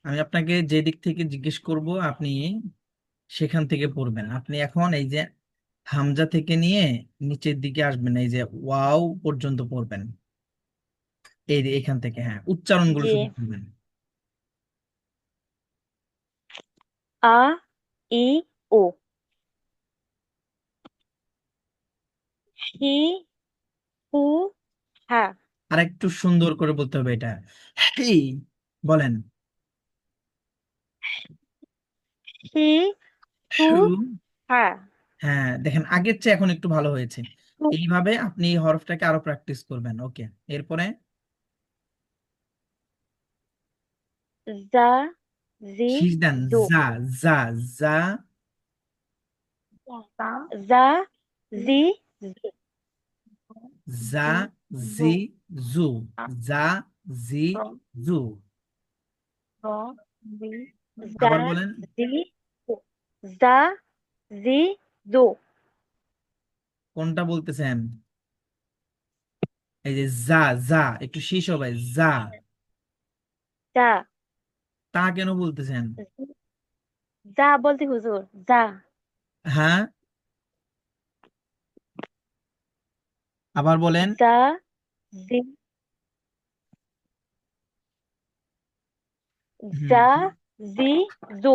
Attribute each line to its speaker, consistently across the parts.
Speaker 1: আমি আপনাকে যে দিক থেকে জিজ্ঞেস করব আপনি সেখান থেকে পড়বেন। আপনি এখন এই যে হামজা থেকে নিয়ে নিচের দিকে আসবেন, এই যে ওয়াও পর্যন্ত পড়বেন। এই যে এখান থেকে, হ্যাঁ, উচ্চারণগুলো
Speaker 2: জি।
Speaker 1: শুধু পড়বেন।
Speaker 2: আ ই ও হি হু হা
Speaker 1: আর একটু সুন্দর করে বলতে হবে এটা। হেই, বলেন।
Speaker 2: হি হু
Speaker 1: শু।
Speaker 2: হা
Speaker 1: হ্যাঁ, দেখেন আগের চেয়ে এখন একটু ভালো হয়েছে।
Speaker 2: হু
Speaker 1: এইভাবে আপনি এই হরফটাকে আরো প্র্যাকটিস করবেন। ওকে, এরপরে
Speaker 2: জা জি
Speaker 1: শীষ দেন।
Speaker 2: জো
Speaker 1: যা, যা, যা,
Speaker 2: জা জি
Speaker 1: যা, জি, জু, যা, জি, জু।
Speaker 2: জা
Speaker 1: আবার বলেন।
Speaker 2: জি জো জা জি জো
Speaker 1: কোনটা বলতেছেন? এই যে যা, যা একটু শীষ হবে, যা।
Speaker 2: জা
Speaker 1: তা কেন বলতেছেন?
Speaker 2: যা বলতে হুজুর যা
Speaker 1: হ্যাঁ, আবার বলেন।
Speaker 2: যা জি
Speaker 1: হুম,
Speaker 2: যা জি জো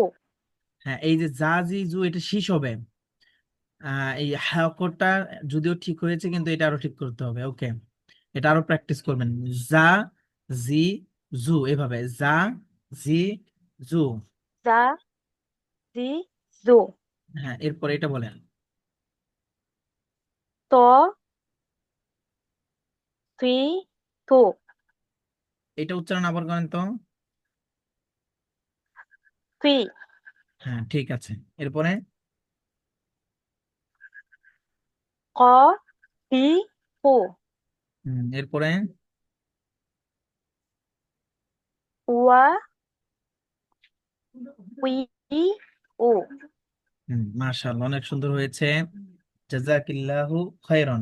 Speaker 1: হ্যাঁ, এই যে যা, জি, জু এটা শীষ হবে। এই হ্যাকরটা যদিও ঠিক হয়েছে, কিন্তু এটা আরো ঠিক করতে হবে। ওকে, এটা আরো প্র্যাকটিস করবেন। যা, জি, জু, এভাবে যা, জি, জু।
Speaker 2: যা জি জো
Speaker 1: হ্যাঁ, এরপর এটা বলেন।
Speaker 2: ত তুই তো
Speaker 1: এটা উচ্চারণ আবার করেন তো।
Speaker 2: তুই
Speaker 1: হ্যাঁ, ঠিক আছে। এরপরে
Speaker 2: ক তি কো
Speaker 1: এরপরে
Speaker 2: ওয়া উই ও
Speaker 1: মাশাআল্লাহ, অনেক সুন্দর হয়েছে। জাযাকিল্লাহু খায়রান।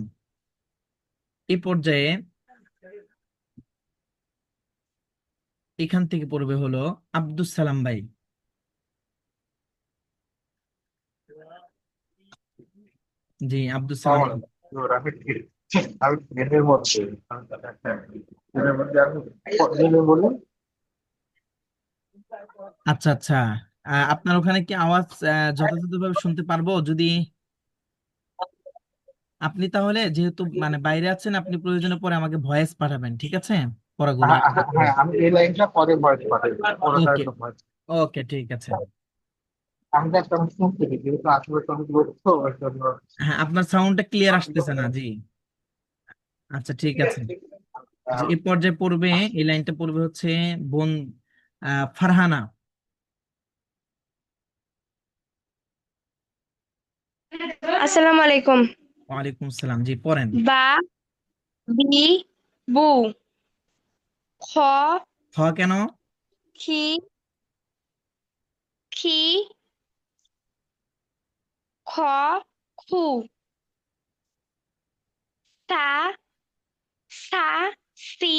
Speaker 1: এই পর্যায়ে এখান থেকে পড়বে হলো আব্দুস সালাম ভাই। জি, আব্দুস সালাম ভাই।
Speaker 3: আমি ট্রেনের মধ্যে ট্রেনের মধ্যে আমি বলি।
Speaker 1: আচ্ছা, আচ্ছা। আপনার ওখানে কি আওয়াজ যথাযথভাবে শুনতে পারবো? যদি আপনি তাহলে, যেহেতু মানে বাইরে আছেন, আপনি প্রয়োজনে পরে আমাকে ভয়েস পাঠাবেন, ঠিক আছে? পড়াগুলো
Speaker 3: হ্যাঁ হ্যাঁ হ্যাঁ, আমি এই লাইনটা পরে ভয়েস পাঠাই, ওরা
Speaker 1: ওকে,
Speaker 3: তো ভয়েস।
Speaker 1: ওকে, ঠিক আছে।
Speaker 3: আমি তো একটা শুনতে দিই, যেহেতু আশেপাশে অনেক লোক তো ওই জন্য।
Speaker 1: হ্যাঁ, আপনার সাউন্ডটা ক্লিয়ার আসতেছে না। জি, আচ্ছা, ঠিক আছে। যে এই পর্যায়ে পড়বে, এই লাইনটা পড়বে হচ্ছে বোন ফারহানা।
Speaker 4: আসসালামু আলাইকুম।
Speaker 1: ওয়ালাইকুম আসসালাম, জি পড়েন।
Speaker 4: বা বি বু খ
Speaker 1: খ কেন?
Speaker 4: খি খি খ খু তা সা সি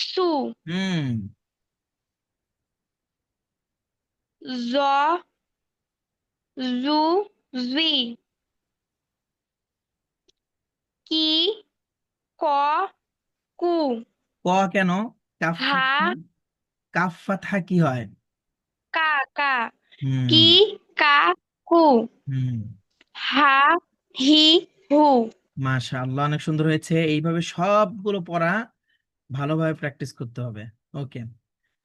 Speaker 4: সু
Speaker 1: হুম।
Speaker 4: জ জু জি কি ক কু
Speaker 1: ক কেন? কাফ
Speaker 4: হা
Speaker 1: ফাতহা, কাফ ফাতহা কি হয়?
Speaker 4: কা কা
Speaker 1: হুম,
Speaker 4: কি কা কু
Speaker 1: হুম।
Speaker 4: হা হি হু
Speaker 1: মাশাআল্লাহ, অনেক সুন্দর হয়েছে। এইভাবে সবগুলো পড়া ভালোভাবে প্র্যাকটিস করতে হবে। ওকে,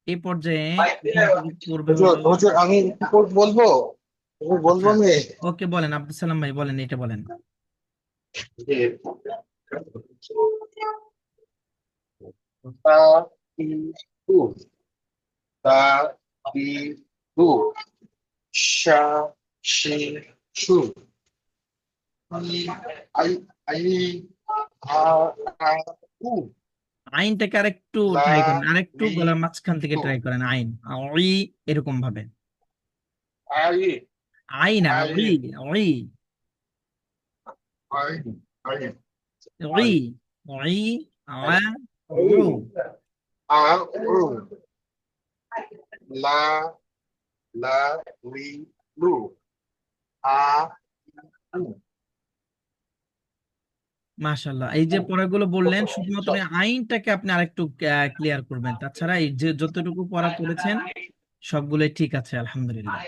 Speaker 1: এই পর্যায়ে এখান থেকে পড়বে
Speaker 3: হুজুর
Speaker 1: হলো।
Speaker 3: হুজুর আমি রিপোর্ট বলবো, আমি বলবো
Speaker 1: আচ্ছা,
Speaker 3: আমি
Speaker 1: ওকে, বলেন আব্দুল সালাম ভাই, বলেন, এটা বলেন।
Speaker 3: তা তি তু তা তি তু সা সি সু আই আই আ আ উ
Speaker 1: আইনটাকে আরেকটু
Speaker 3: লা
Speaker 1: ট্রাই করেন, আরেকটু
Speaker 3: লি
Speaker 1: গলার মাঝখান থেকে
Speaker 3: তু
Speaker 1: ট্রাই করেন। আইন, ওই, এরকম ভাবে।
Speaker 3: আই
Speaker 1: আইন না,
Speaker 3: আই
Speaker 1: ওই, ওই,
Speaker 3: আই আই
Speaker 1: ওই,
Speaker 3: আই
Speaker 1: ওই, আ, উ।
Speaker 3: উ আ উ লা লা লি লু আ উ
Speaker 1: মাশাল্লাহ, এই যে পড়াগুলো বললেন শুধুমাত্র এই আইনটাকে আপনি আরেকটু ক্লিয়ার করবেন, তাছাড়া এই যে যতটুকু পড়া পড়েছেন সবগুলোই ঠিক আছে আলহামদুলিল্লাহ।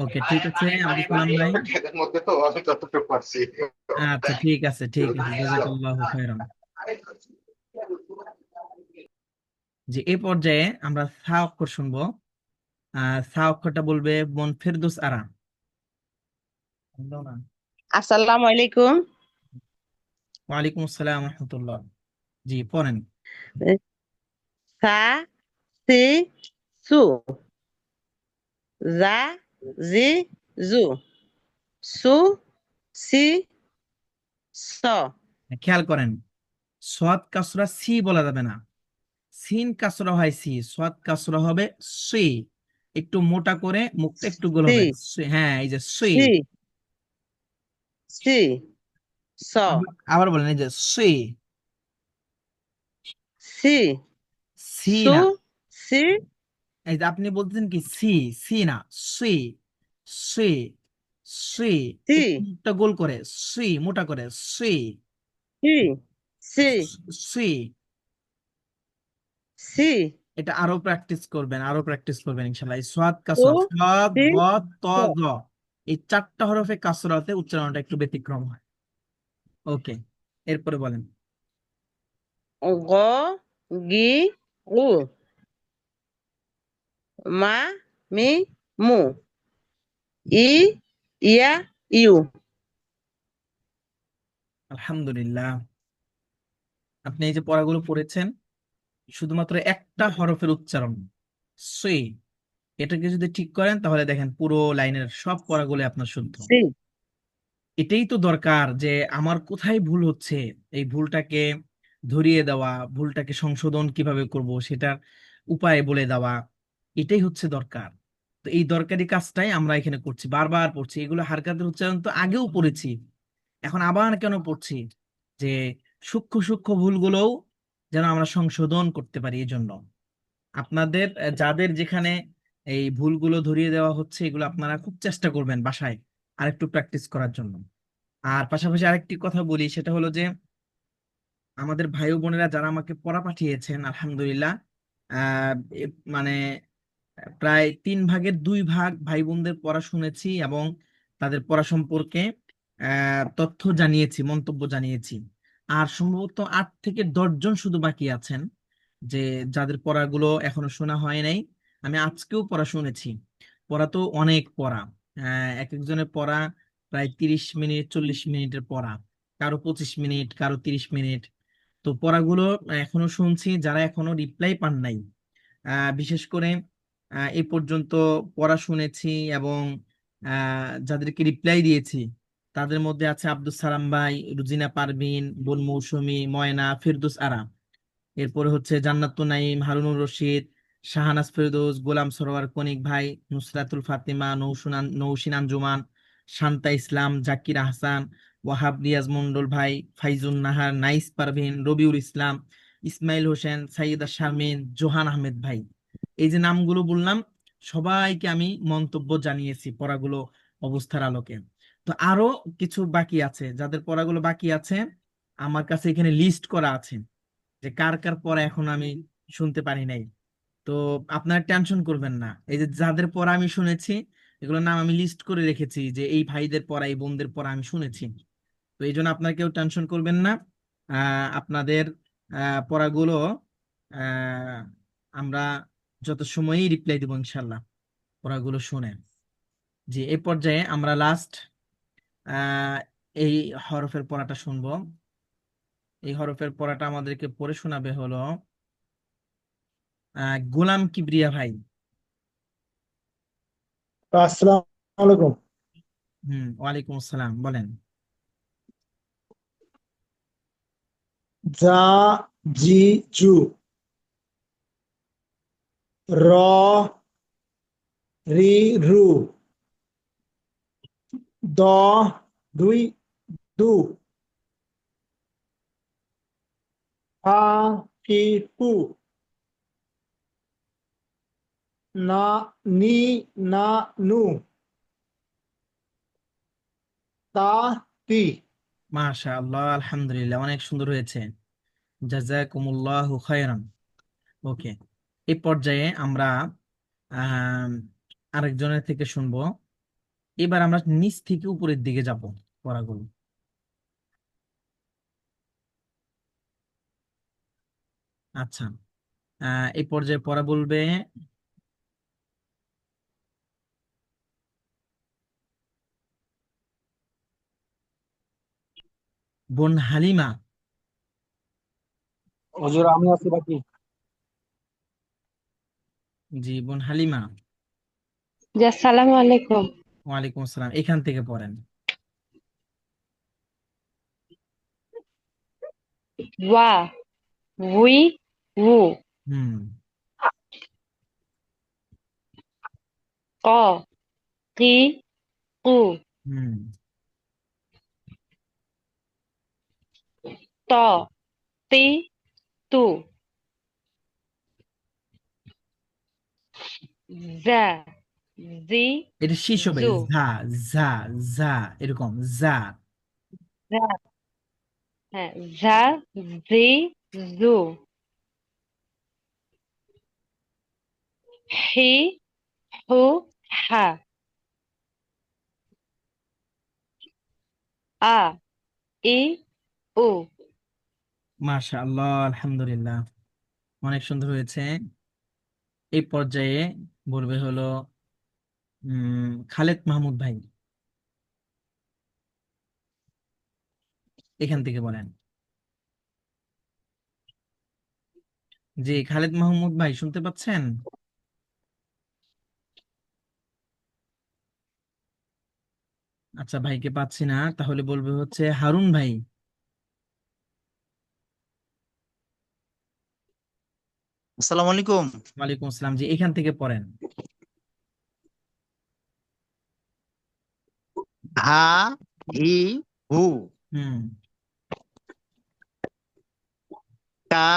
Speaker 1: ওকে, ঠিক আছে আব্দুল সালাম ভাই।
Speaker 3: এদের মধ্যে তো আমি যতটুকু পারছি।
Speaker 1: আচ্ছা, ঠিক আছে, ঠিক আছে, জাযাকাল্লাহু খাইরান। যে এই পর্যায়ে আমরা সা অক্ষর শুনবো। সা অক্ষরটা বলবে বোন ফেরদৌস আরা। না,
Speaker 5: আসসালামু আলাইকুম।
Speaker 1: ওয়ালাইকুম আসসালাম রহমতুল্লাহ। জি, পড়েন।
Speaker 5: সা সি সু জা জি জু সু সি স
Speaker 1: খেয়াল করেন, সৎ কাসরা সি বলা যাবে না, সিন কাসরা হয় সি, সৎ কাসরা হবে সি। একটু মোটা করে মুখটা একটু গোল
Speaker 5: সি
Speaker 1: হবে, হ্যাঁ, এই যে সি।
Speaker 5: সি সি স
Speaker 1: আবার বলেন, এই যে সি।
Speaker 5: সি
Speaker 1: সি
Speaker 5: সু
Speaker 1: না,
Speaker 5: সি
Speaker 1: এই যে আপনি বলতেছেন কি সি, সি না, সি, সি, সি।
Speaker 5: সি
Speaker 1: একটু মুখটা গোল করে, সি মোটা করে, see,
Speaker 5: see see
Speaker 1: see.
Speaker 5: See
Speaker 1: এটা আরো প্র্যাকটিস করবেন, আরো প্র্যাকটিস করবেন ইনশাআল্লাহ। এই সাদ
Speaker 5: সু
Speaker 1: কাসরা, সাদ
Speaker 5: সি
Speaker 1: দ ত
Speaker 5: স
Speaker 1: দ, এই চারটা হরফে কাসরাতে উচ্চারণটা একটু ব্যতিক্রম হয়। ওকে, এরপরে বলেন।
Speaker 5: গ গি উ মা মি মু ই ইয়া ইউ
Speaker 1: আলহামদুলিল্লাহ, আপনি এই যে পড়াগুলো পড়েছেন শুধুমাত্র একটা হরফের উচ্চারণ সই, এটাকে যদি ঠিক করেন তাহলে দেখেন পুরো লাইনের সব পড়াগুলো আপনার শুদ্ধ।
Speaker 5: সি
Speaker 1: এটাই তো দরকার, যে আমার কোথায় ভুল হচ্ছে এই ভুলটাকে ধরিয়ে দেওয়া, ভুলটাকে সংশোধন কিভাবে করব সেটার উপায় বলে দেওয়া, এটাই হচ্ছে দরকার। তো এই দরকারি কাজটাই আমরা এখানে করছি, বারবার পড়ছি। এগুলো হারকাতের উচ্চারণ তো আগেও পড়েছি, এখন আবার কেন পড়ছি? যে সূক্ষ্ম সূক্ষ্ম ভুলগুলোও যেন আমরা সংশোধন করতে পারি। এই জন্য আপনাদের যাদের যেখানে এই ভুলগুলো ধরিয়ে দেওয়া হচ্ছে, এগুলো আপনারা খুব চেষ্টা করবেন বাসায় আরেকটু প্র্যাকটিস করার জন্য। আর পাশাপাশি আরেকটি কথা বলি, সেটা হলো যে আমাদের ভাই ও বোনেরা যারা আমাকে পড়া পাঠিয়েছেন আলহামদুলিল্লাহ, আহ মানে প্রায় 3 ভাগের 2 ভাগ ভাই বোনদের পড়া শুনেছি এবং তাদের পড়া সম্পর্কে তথ্য জানিয়েছি, মন্তব্য জানিয়েছি। আর সম্ভবত 8 থেকে 10 জন শুধু বাকি আছেন, যে যাদের পড়াগুলো এখনো শোনা হয় নাই। আমি আজকেও পড়া শুনেছি। পড়া তো অনেক পড়া, এক একজনের পড়া প্রায় 30 মিনিট 40 মিনিটের পড়া, কারো 25 মিনিট, কারো 30 মিনিট। তো পড়াগুলো এখনো শুনছি, যারা এখনো রিপ্লাই পান নাই, বিশেষ করে এই পর্যন্ত পড়া শুনেছি এবং যাদেরকে রিপ্লাই দিয়েছি, তাদের মধ্যে আছে আব্দুল সালাম ভাই, রুজিনা পারভিন, বোন মৌসুমী, ময়না, ফিরদৌস আরা। এরপরে হচ্ছে জান্নাতুন নাইম, হারুনুর রশিদ, শাহানাজ ফেরদৌস, গোলাম সরোয়ার কনিক ভাই, নুসরাতুল ফাতিমা, নৌশিন আঞ্জুমান, শান্তা ইসলাম, জাকির আহসান, ওয়াহাব রিয়াজ মন্ডল ভাই, ফাইজুন নাহার, নাইস পারভিন, রবিউল ইসলাম, ইসমাইল হোসেন, সাইয়েদা শারমিন, জোহান আহমেদ ভাই। এই যে নামগুলো বললাম, সবাইকে আমি মন্তব্য জানিয়েছি পড়াগুলো অবস্থার আলোকে। তো আরো কিছু বাকি আছে, যাদের পড়াগুলো বাকি আছে আমার কাছে এখানে লিস্ট করা আছে, যে কার কার পড়া এখন আমি শুনতে পারি নাই। তো আপনারা টেনশন করবেন না, এই যে যাদের পড়া আমি শুনেছি এগুলোর নাম আমি লিস্ট করে রেখেছি, যে এই ভাইদের পড়া এই বোনদের পড়া আমি শুনেছি। তো এই জন্য আপনারা কেউ টেনশন করবেন না। আপনাদের পড়াগুলো আহ, আমরা যত সময়ই রিপ্লাই দেবো ইনশাল্লাহ, পড়াগুলো শুনে। যে এই পর্যায়ে আমরা লাস্ট এই হরফের পড়াটা শুনবো। এই হরফের পড়াটা আমাদেরকে পড়ে শোনাবে হলো গোলাম কিবরিয়া ভাই।
Speaker 6: আসসালামু আলাইকুম।
Speaker 1: ওয়ালাইকুম আসসালাম, বলেন।
Speaker 6: জা জি জু র রি রু দ দুই দু ফা ফি ফু না নি না নু তা তি
Speaker 1: মাশাআল্লাহ, আলহামদুলিল্লাহ, অনেক সুন্দর হয়েছে। জাযাকুমুল্লাহু খায়রান। ওকে, এই পর্যায়ে আমরা আহ আরেকজনের থেকে শুনবো। এবার আমরা নিচ থেকে উপরের দিকে যাব পড়াগুলো। আচ্ছা, এই পর্যায়ে পড়া বলবে বোন হালিমা।
Speaker 3: হুজুর আমি আছি বাকি।
Speaker 1: জি, বোন হালিমা।
Speaker 2: জি আসসালামু আলাইকুম।
Speaker 1: ওয়ালাইকুম আসসালাম, এখান থেকে পড়েন।
Speaker 2: ওয়া উই উ
Speaker 1: হুম।
Speaker 2: ক কি কু
Speaker 1: হুম।
Speaker 2: ত তি তু যা জি
Speaker 1: এটা শেষ হবে
Speaker 2: জু
Speaker 1: যা, যা, যা, এরকম যা।
Speaker 2: যা হ্যাঁ যা জি জু হি হু হা আ ই উ
Speaker 1: মাশাআল্লাহ, আলহামদুলিল্লাহ, অনেক সুন্দর হয়েছে। এই পর্যায়ে বলবে হলো খালেদ মাহমুদ ভাই, এখান থেকে বলেন। জি, খালেদ মাহমুদ ভাই শুনতে পাচ্ছেন? আচ্ছা, ভাইকে পাচ্ছি না, তাহলে বলবে হচ্ছে হারুন ভাই।
Speaker 7: আসসালামু আলাইকুম।
Speaker 1: ওয়ালাইকুম আসসালাম, জি, এখান থেকে পড়েন।
Speaker 7: হা হি হু
Speaker 1: হুম।
Speaker 7: কা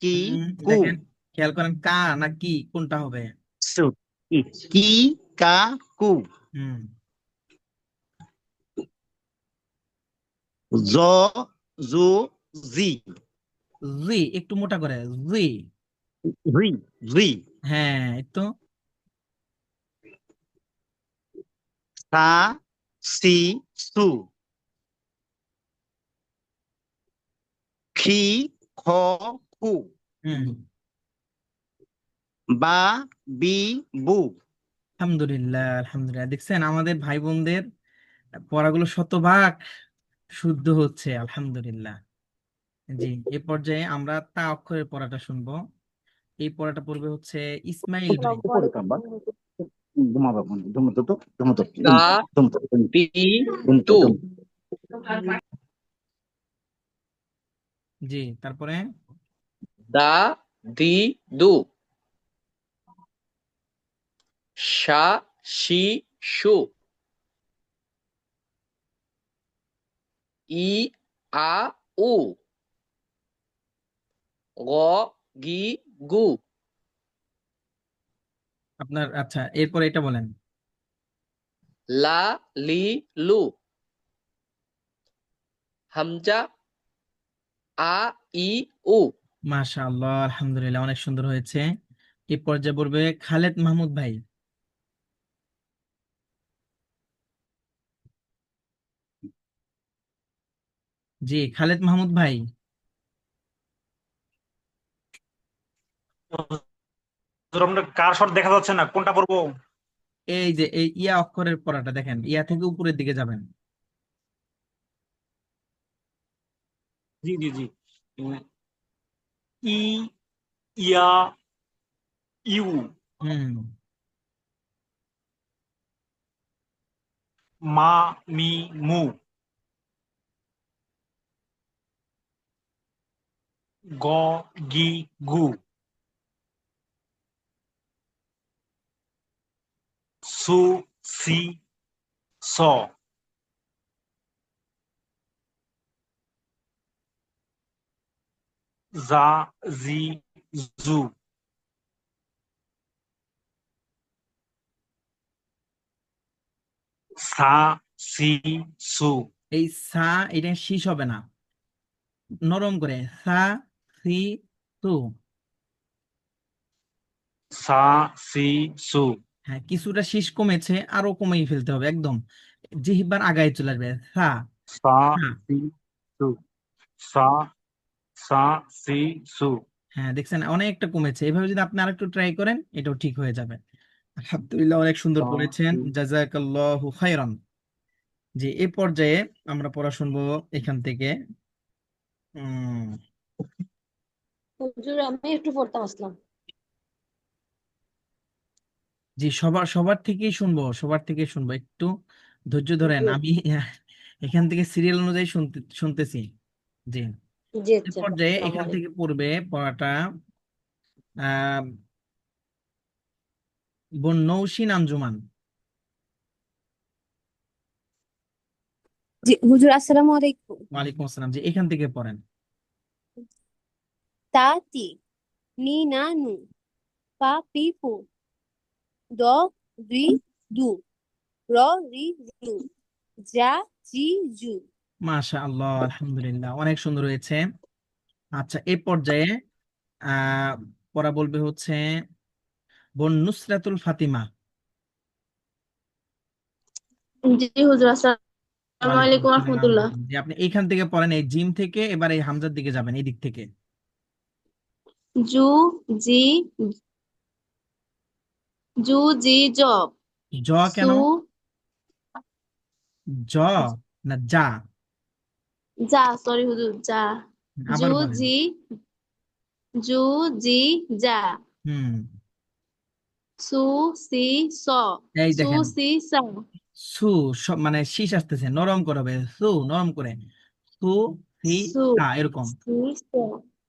Speaker 7: কি কু
Speaker 1: দেখেন, খেয়াল করেন, কা না কি কোনটা হবে?
Speaker 7: সু কি কা কু
Speaker 1: হুম।
Speaker 7: জ জু জি
Speaker 1: জি, একটু মোটা করে, জি।
Speaker 7: রি রি
Speaker 1: হ্যাঁ, এই তো।
Speaker 7: সা সি সু খি খ খু
Speaker 1: হুম।
Speaker 7: বা বি বু
Speaker 1: আলহামদুলিল্লাহ, আলহামদুলিল্লাহ, দেখছেন আমাদের ভাই বোনদের পড়াগুলো শতভাগ শুদ্ধ হচ্ছে, আলহামদুলিল্লাহ। জি, এ পর্যায়ে আমরা তা অক্ষরের পড়াটা শুনবো। এই পড়াটা পড়বে হচ্ছে ইসমাইল ভাই।
Speaker 8: তা তি তু
Speaker 1: জি, তারপরে
Speaker 8: দা দি দু সা সি সু ই আ উ গ গি গু
Speaker 1: আপনার, আচ্ছা, এরপরে এটা বলেন।
Speaker 8: লা লি লু হামজা আ ই উ
Speaker 1: মাশাআল্লাহ, আলহামদুলিল্লাহ, অনেক সুন্দর হয়েছে। এই পর্যায়ে বলবে খালেদ মাহমুদ ভাই। জি, খালেদ মাহমুদ ভাই।
Speaker 9: হুজুর, আপনার কার শট দেখা যাচ্ছে না, কোনটা পড়বো?
Speaker 1: এই যে এই ইয়া অক্ষরের পড়াটা দেখেন, ইয়া থেকে উপরের দিকে যাবেন।
Speaker 9: জি জি জি। ই ইয়া ইউ
Speaker 1: হুম।
Speaker 9: মা মি মু গ গি গু সু সি স জা জি জু সা সি সু
Speaker 1: এই সা এটা শীষ হবে না, নরম করে সা সি সু।
Speaker 9: সা সি সু
Speaker 1: হ্যাঁ, কিছুটা শীষ কমেছে, আরো কমিয়ে ফেলতে হবে একদম, জিহ্বার আগায় চলে আসবে সা
Speaker 9: সা
Speaker 1: সা।
Speaker 9: সি সু সা সা সি সু
Speaker 1: হ্যাঁ, দেখছেন অনেকটা কমেছে। এভাবে যদি আপনি আরেকটু ট্রাই করেন এটাও ঠিক হয়ে যাবে। আলহামদুলিল্লাহ, অনেক সুন্দর
Speaker 9: সা
Speaker 1: পড়েছেন,
Speaker 9: সি
Speaker 1: জাযাকাল্লাহু খাইরান। যে এ পর্যায়ে আমরা পড়া শুনবো এখান থেকে। উম
Speaker 10: হুজুর আমি একটু পড়তাম আসলাম।
Speaker 1: জি, সবার সবার থেকেই শুনবো, সবার থেকেই শুনবো, একটু ধৈর্য ধরেন।
Speaker 10: জি
Speaker 1: আমি এখান থেকে সিরিয়াল অনুযায়ী শুনতেছি। জি,
Speaker 10: জি
Speaker 1: এ
Speaker 10: আচ্ছা
Speaker 1: পর্যায়ে
Speaker 10: আসসালামু
Speaker 1: এখান থেকে
Speaker 10: আলাইকুম।
Speaker 1: পড়বে পড়াটা আহ বোন নৌশিন আঞ্জুমান।
Speaker 11: জি হুজুর আসসালামু আলাইকুম।
Speaker 1: ওয়ালাইকুম আসসালাম। জি, এখান থেকে পড়েন।
Speaker 11: তাতি নি না নু পা পি পু দ রি দু র রি রু যা জি জু।
Speaker 1: মাশাআল্লাহ, আলহামদুলিল্লাহ, অনেক সুন্দর হয়েছে। আচ্ছা, এ পর্যায়ে আহ পড়া বলবে হচ্ছে বোন নুসরাতুল ফাতিমা।
Speaker 10: জি হুজুর আসসালামু
Speaker 1: ওয়ালাইকুম
Speaker 10: আলাইকুম
Speaker 1: আসসালাম।
Speaker 10: রাহমাতুল্লাহ।
Speaker 1: যে আপনি এইখান থেকে পড়েন, এই জিম থেকে এবার এই হামজার দিকে যাবেন, এই দিক থেকে।
Speaker 10: জু জি জু জি জ
Speaker 1: জ কেন?
Speaker 10: সু
Speaker 1: জ না যা?
Speaker 10: যা সরি হুজুর যা জু
Speaker 1: আবার বলেন।
Speaker 10: জি জু জি যা
Speaker 1: হুম,
Speaker 10: সু সি স
Speaker 1: এই
Speaker 10: সু
Speaker 1: দেখেন,
Speaker 10: সি সা
Speaker 1: সু সব মানে শীষ আসতেছে, নরম করে হবে, সু নরম করে, সু সি
Speaker 10: সু
Speaker 1: তা, এরকম।
Speaker 10: সি সা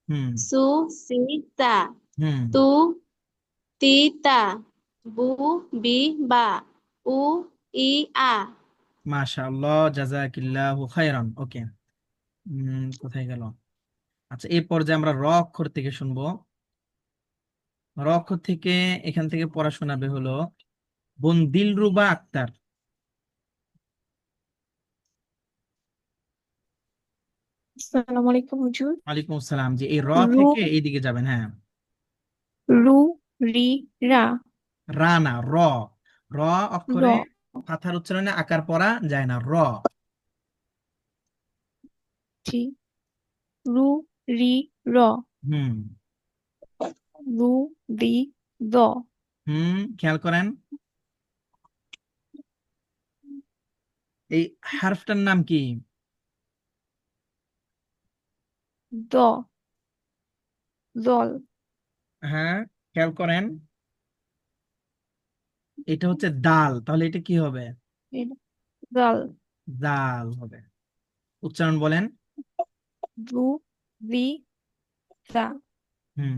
Speaker 1: হুম
Speaker 10: সু সি তা
Speaker 1: হুম।
Speaker 10: তু তি তা বু বি বা উ ই আ।
Speaker 1: মাশাআল্লাহ, জাযাকিল্লাহু খাইরান। ওকে, কোথায় গেল? আচ্ছা, এই পর্যায়ে আমরা র অক্ষর থেকে শুনবো। র অক্ষর থেকে এখান থেকে পড়া শোনাবে হলো বোন দিলরুবা আক্তার।
Speaker 12: আসসালামু আলাইকুম হুজুর।
Speaker 1: ওয়ালাইকুম আসসালাম। যে এই র
Speaker 12: রু
Speaker 1: থেকে এইদিকে যাবেন। হ্যাঁ,
Speaker 12: রু রি রা
Speaker 1: রা না, র। র
Speaker 12: র
Speaker 1: অক্ষরে ফাথার উচ্চারণে আকার পড়া যায় না, র।
Speaker 12: জি রু রি র
Speaker 1: হুম
Speaker 12: রু রি দ
Speaker 1: খেয়াল করেন, এই হারফটার নাম কি?
Speaker 12: দ জল
Speaker 1: হ্যাঁ, খেয়াল করেন, এটা হচ্ছে দাল, তাহলে এটা কি হবে?
Speaker 12: জাল
Speaker 1: দাল হবে। উচ্চারণ বলেন।
Speaker 12: রু রি জা
Speaker 1: হুম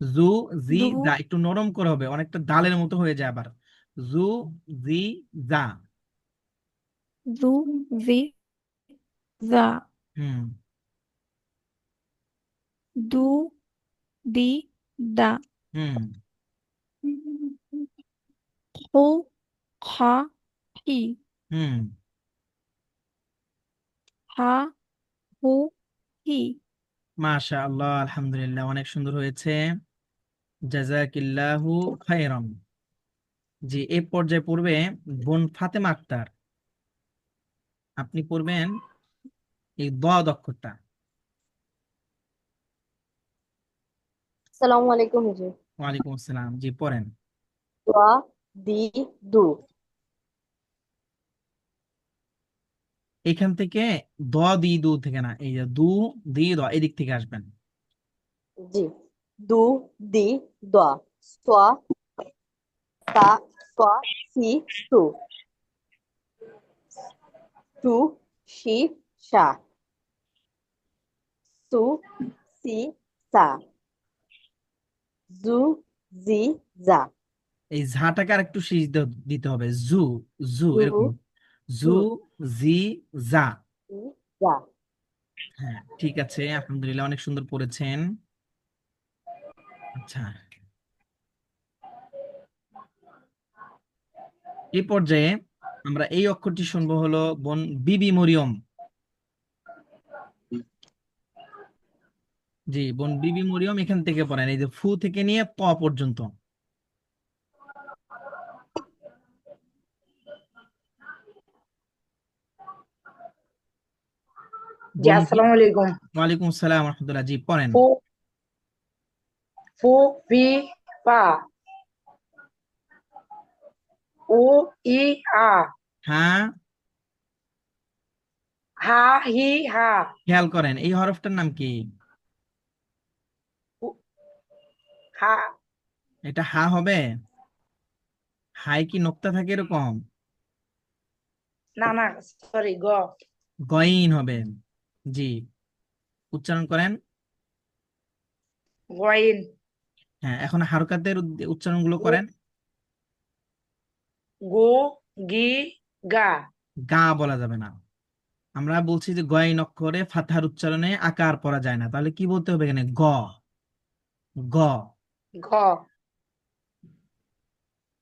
Speaker 1: জু জি
Speaker 12: দু
Speaker 1: জা, একটু নরম করে হবে, অনেকটা ডালের মতো হয়ে যায় আবার। জু জি জা।
Speaker 12: জু জি জা
Speaker 1: হুম
Speaker 12: দু দি দা
Speaker 1: হুম
Speaker 12: হু খা হি
Speaker 1: হুম
Speaker 12: হা হু হি।
Speaker 1: মাশাআল্লাহ, আলহামদুলিল্লাহ, অনেক সুন্দর হয়েছে, জাযাকিল্লাহু খাইরান। জি, এ পর্যায়ে পড়বে বোন ফাতেমা আক্তার। আপনি পড়বেন এই অক্ষরটা।
Speaker 10: আসসালামু আলাইকুম হুজুর।
Speaker 1: ওয়ালাইকুম আসসালাম। জি, পড়েন।
Speaker 10: দোয়া দি দু
Speaker 1: এখান থেকে দ দি দু থেকে না, এই যে দু দি দ, এদিক থেকে আসবেন।
Speaker 10: জি দু দি দোয়া সোয়া সা সোয়া সি সু টু শি সা সু সি সা জু জি জা
Speaker 1: এই ঝাটাকে আর একটু শীষ দিতে হবে, জু জু,
Speaker 10: জু
Speaker 1: এরকম, জু
Speaker 10: জু
Speaker 1: জি জা।
Speaker 10: জি জা।
Speaker 1: হ্যাঁ, ঠিক আছে, আলহামদুলিল্লাহ, অনেক সুন্দর পড়েছেন। আচ্ছা, এই পর্যায়ে আমরা এই অক্ষরটি শুনবো হলো বোন বিবি মরিয়ম। জি, বোন বিবি মরিয়ম এখান থেকে পড়েন, এই যে ফু থেকে নিয়ে প পর্যন্ত।
Speaker 13: জি,
Speaker 1: বোন
Speaker 13: আসসালামু আলাইকুম।
Speaker 1: ওয়ালাইকুম আসসালাম রহমতুল্লাহ, জি পড়েন।
Speaker 13: ফু ফু ফি ফা উ ই আ
Speaker 1: হ্যাঁ,
Speaker 13: হা হি হা
Speaker 1: খেয়াল করেন এই হরফটার নাম কি?
Speaker 13: হা
Speaker 1: এটা হা হবে? হাই কি নোক্তা থাকে এরকম?
Speaker 13: না না সরি গ
Speaker 1: গইন হবে। জি, উচ্চারণ করেন।
Speaker 13: গইন
Speaker 1: হ্যাঁ, এখন হারকাতের উচ্চারণগুলো করেন।
Speaker 13: গু গি গা
Speaker 1: গা বলা যাবে না। আমরা বলছি যে গইন অক্ষরে ফাতহার উচ্চারণে আকার পড়া যায় না, তাহলে কি বলতে হবে এখানে? গ। গ।
Speaker 13: ঘ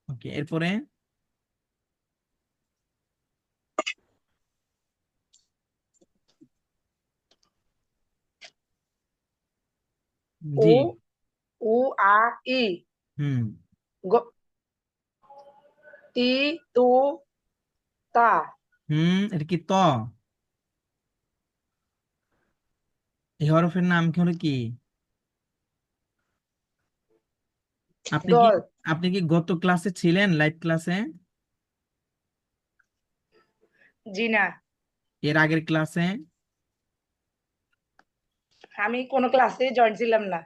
Speaker 1: ওকে, এরপরে
Speaker 13: উ
Speaker 1: জি।
Speaker 13: উ আ ই
Speaker 1: হুম।
Speaker 13: গ তি তু তা
Speaker 1: এটা কি ত? এই হরফের নাম কি হলো কি? আপনি কি
Speaker 13: দল
Speaker 1: আপনি কি গত ক্লাসে ছিলেন, লাইভ ক্লাসে?
Speaker 13: জি না,
Speaker 1: এর আগের ক্লাসে?
Speaker 13: আমি কোনো ক্লাসে জয়েন ছিলাম না।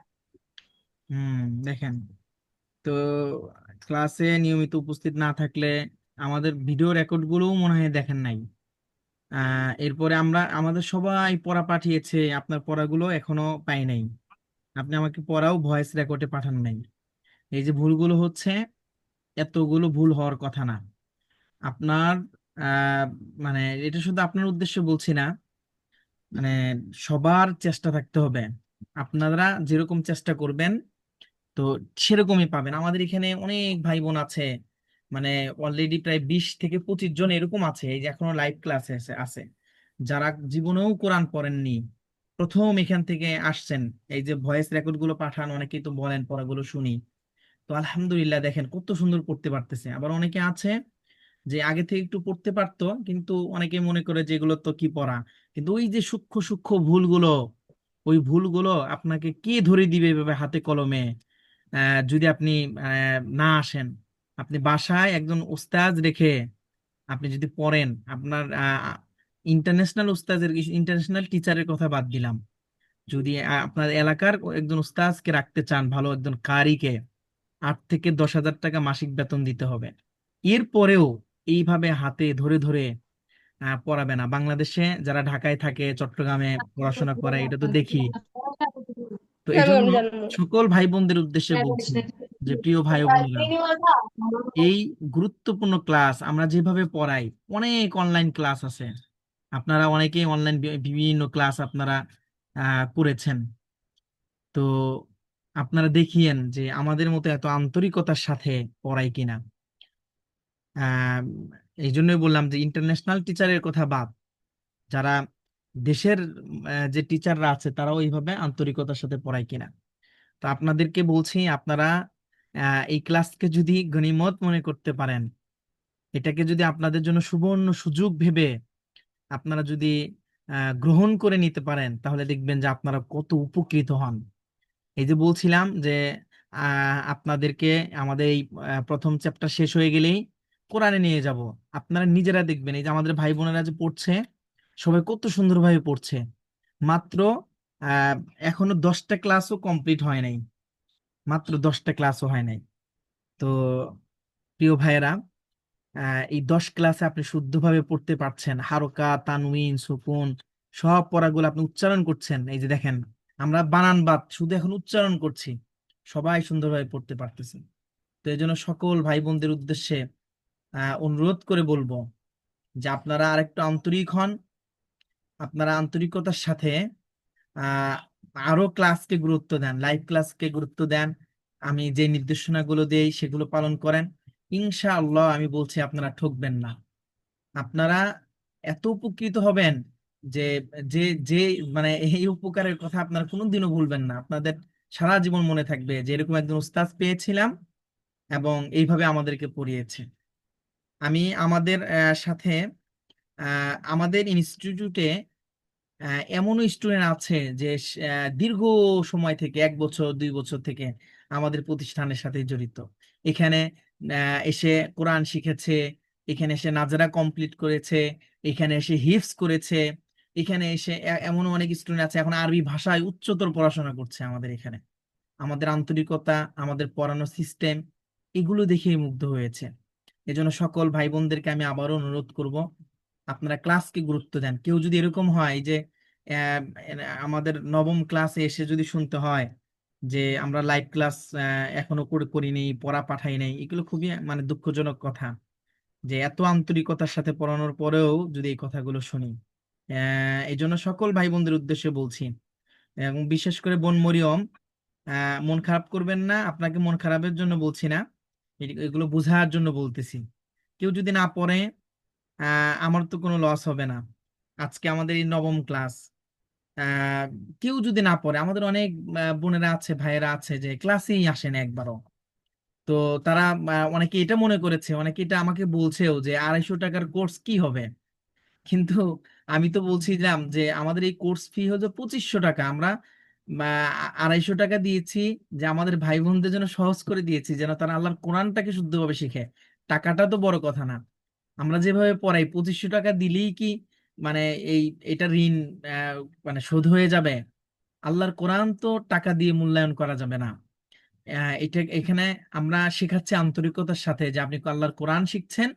Speaker 1: দেখেন তো, ক্লাসে নিয়মিত উপস্থিত না থাকলে আমাদের ভিডিও রেকর্ড গুলোও মনে হয় দেখেন নাই। এরপরে আমাদের সবাই পড়া পাঠিয়েছে, আপনার পড়াগুলো এখনো পাই নাই। আপনি আমাকে পড়াও ভয়েস রেকর্ডে পাঠান নাই। এই যে ভুলগুলো হচ্ছে, এতগুলো ভুল হওয়ার কথা না। আপনার আহ মানে এটা শুধু আপনার উদ্দেশ্যে বলছি না, মানে সবার চেষ্টা থাকতে হবে। আপনারা যেরকম চেষ্টা করবেন তো সেরকমই পাবেন। আমাদের এখানে অনেক ভাই বোন আছে, মানে অলরেডি প্রায় 20 থেকে 25 জন এরকম আছে এই যে এখনো লাইভ ক্লাসে আছে, যারা জীবনেও কোরআন পড়েননি, প্রথম এখান থেকে আসছেন। এই যে ভয়েস রেকর্ড গুলো পাঠান, অনেকেই তো বলেন পড়াগুলো শুনি, তো আলহামদুলিল্লাহ দেখেন কত সুন্দর পড়তে পারতেছে। আবার অনেকে আছে যে আগে থেকে একটু পড়তে পারতো, কিন্তু অনেকে মনে করে যে এগুলো তো কি পড়া, কিন্তু ওই যে সূক্ষ্ম সূক্ষ্ম ভুলগুলো, ওই ভুলগুলো আপনাকে কে ধরে দিবে এভাবে হাতে কলমে? যদি আপনি না আসেন, আপনি বাসায় একজন উস্তাদ রেখে আপনি যদি পড়েন, আপনার ইন্টারন্যাশনাল টিচারের কথা বাদ দিলাম, যদি আপনার এলাকার একজন উস্তাদকে রাখতে চান, ভালো একজন কারিকে, 8 থেকে 10 হাজার টাকা মাসিক বেতন দিতে হবে। এরপরেও এইভাবে হাতে ধরে ধরে পড়াবে না। বাংলাদেশে যারা ঢাকায় থাকে, চট্টগ্রামে পড়াশোনা করে, এটা তো দেখি। তো এই জন্য সকল ভাই বোনদের উদ্দেশ্যে বলছি যে প্রিয় ভাই ও বোনেরা, এই গুরুত্বপূর্ণ ক্লাস আমরা যেভাবে পড়াই, অনেক অনলাইন ক্লাস আছে। আপনারা অনেকেই অনলাইন বিভিন্ন ক্লাস আপনারা করেছেন। তো আপনারা দেখিয়েন যে আমাদের মতো এত আন্তরিকতার সাথে পড়াই কিনা। আহ এই জন্যই বললাম যে ইন্টারন্যাশনাল টিচারের কথা বাদ, যারা দেশের যে টিচাররা আছে তারাও এইভাবে আন্তরিকতার সাথে পড়ায় কিনা। তো আপনাদেরকে বলছি, আপনারা এই ক্লাসকে যদি গনিমত মনে করতে পারেন, এটাকে যদি আপনাদের জন্য সুবর্ণ সুযোগ ভেবে আপনারা যদি গ্রহণ করে নিতে পারেন, তাহলে দেখবেন যে আপনারা কত উপকৃত হন। এই যে বলছিলাম যে আপনাদেরকে আমাদের এই প্রথম চ্যাপ্টার শেষ হয়ে গেলেই কোরআনে নিয়ে যাব। আপনারা নিজেরা দেখবেন এই যে আমাদের ভাই বোনেরা যে পড়ছে, সবাই কত সুন্দরভাবে পড়ছে। মাত্র আহ এখনো 10টা ক্লাসও কমপ্লিট হয় নাই, মাত্র 10টা ক্লাসও হয় নাই। তো প্রিয় ভাইয়েরা, এই 10 ক্লাসে আপনি শুদ্ধভাবে পড়তে পারছেন, হারকা তানউইন সুকুন সব পড়াগুলো আপনি উচ্চারণ করছেন। এই যে দেখেন, আমরা বানান বাদ শুধু এখন উচ্চারণ করছি, সবাই সুন্দরভাবে পড়তে পারতেছে। তো এই জন্য সকল ভাই বোনদের উদ্দেশ্যে অনুরোধ করে বলবো যে আপনারা আরেকটু আন্তরিক হন, আপনারা আন্তরিকতার সাথে আহ আরো ক্লাসকে গুরুত্ব দেন, লাইভ ক্লাসকে গুরুত্ব দেন। আমি যে নির্দেশনাগুলো দেই সেগুলো পালন করেন, ইনশাআল্লাহ আমি বলছি আপনারা ঠকবেন না। আপনারা এত উপকৃত হবেন যে যে যে মানে এই উপকারের কথা আপনারা কোনোদিনও ভুলবেন না। আপনাদের সারা জীবন মনে থাকবে যে এরকম একজন উস্তাদ পেয়েছিলাম এবং এইভাবে আমাদেরকে পড়িয়েছে। আমি আমাদের সাথে আমাদের ইনস্টিটিউটে এমনও স্টুডেন্ট আছে যে দীর্ঘ সময় থেকে 1 বছর 2 বছর থেকে আমাদের প্রতিষ্ঠানের সাথে জড়িত। এখানে এসে কোরআন শিখেছে, এখানে এসে নাজারা কমপ্লিট করেছে, এখানে এসে হিফজ করেছে, এখানে এসে এমন অনেক স্টুডেন্ট আছে এখন আরবি ভাষায় উচ্চতর পড়াশোনা করছে আমাদের এখানে। আমাদের আন্তরিকতা, আমাদের পড়ানোর সিস্টেম, এগুলো দেখেই মুগ্ধ হয়েছে। এজন্য সকল ভাই বোনদেরকে আমি আবারও অনুরোধ করব, আপনারা ক্লাসকে গুরুত্ব দেন। কেউ যদি এরকম হয় যে আহ, আমাদের নবম ক্লাসে এসে যদি শুনতে হয় যে আমরা লাইভ ক্লাস এখনো করিনি, পড়া পাঠাই নাই, এগুলো খুবই মানে দুঃখজনক কথা। যে এত আন্তরিকতার সাথে পড়ানোর পরেও যদি এই কথাগুলো শুনি, এই জন্য সকল ভাই বোনদের উদ্দেশ্যে বলছি, এবং বিশেষ করে বোন মরিয়ম, মন খারাপ করবেন না। আপনাকে মন খারাপের জন্য বলছি না, এগুলো বোঝার জন্য বলতেছি। কেউ যদি না পড়ে, আমার তো কোনো লস হবে না। আজকে আমাদের এই নবম ক্লাস, আহ কেউ যদি না পড়ে, আমাদের অনেক বোনেরা আছে, ভাইয়েরা আছে যে ক্লাসেই আসে না একবারও। তো তারা অনেকে এটা মনে করেছে, অনেকে এটা আমাকে বলছেও যে 250 টাকার কোর্স কি হবে। কিন্তু আমি তো বলছিলাম যে আমাদের এই কোর্স ফি হচ্ছে 2500 টাকা। আমরা 250 টাকা দিয়েছি যে আমাদের ভাই বোনদের জন্য সহজ করে দিয়েছি, যেন তারা আল্লাহর কোরআনটাকে শুদ্ধভাবে শিখে। টাকাটা তো বড় কথা না, আমরা যেভাবে পড়াই 2500 টাকা দিলেই কি মানে এই এটা ঋণ আহ, মানে শোধ হয়ে যাবে? আল্লাহর কোরআন তো টাকা দিয়ে মূল্যায়ন করা যাবে না। এটা এখানে আমরা শেখাচ্ছি আন্তরিকতার সাথে যে আপনি আল্লাহর কোরআন শিখছেন,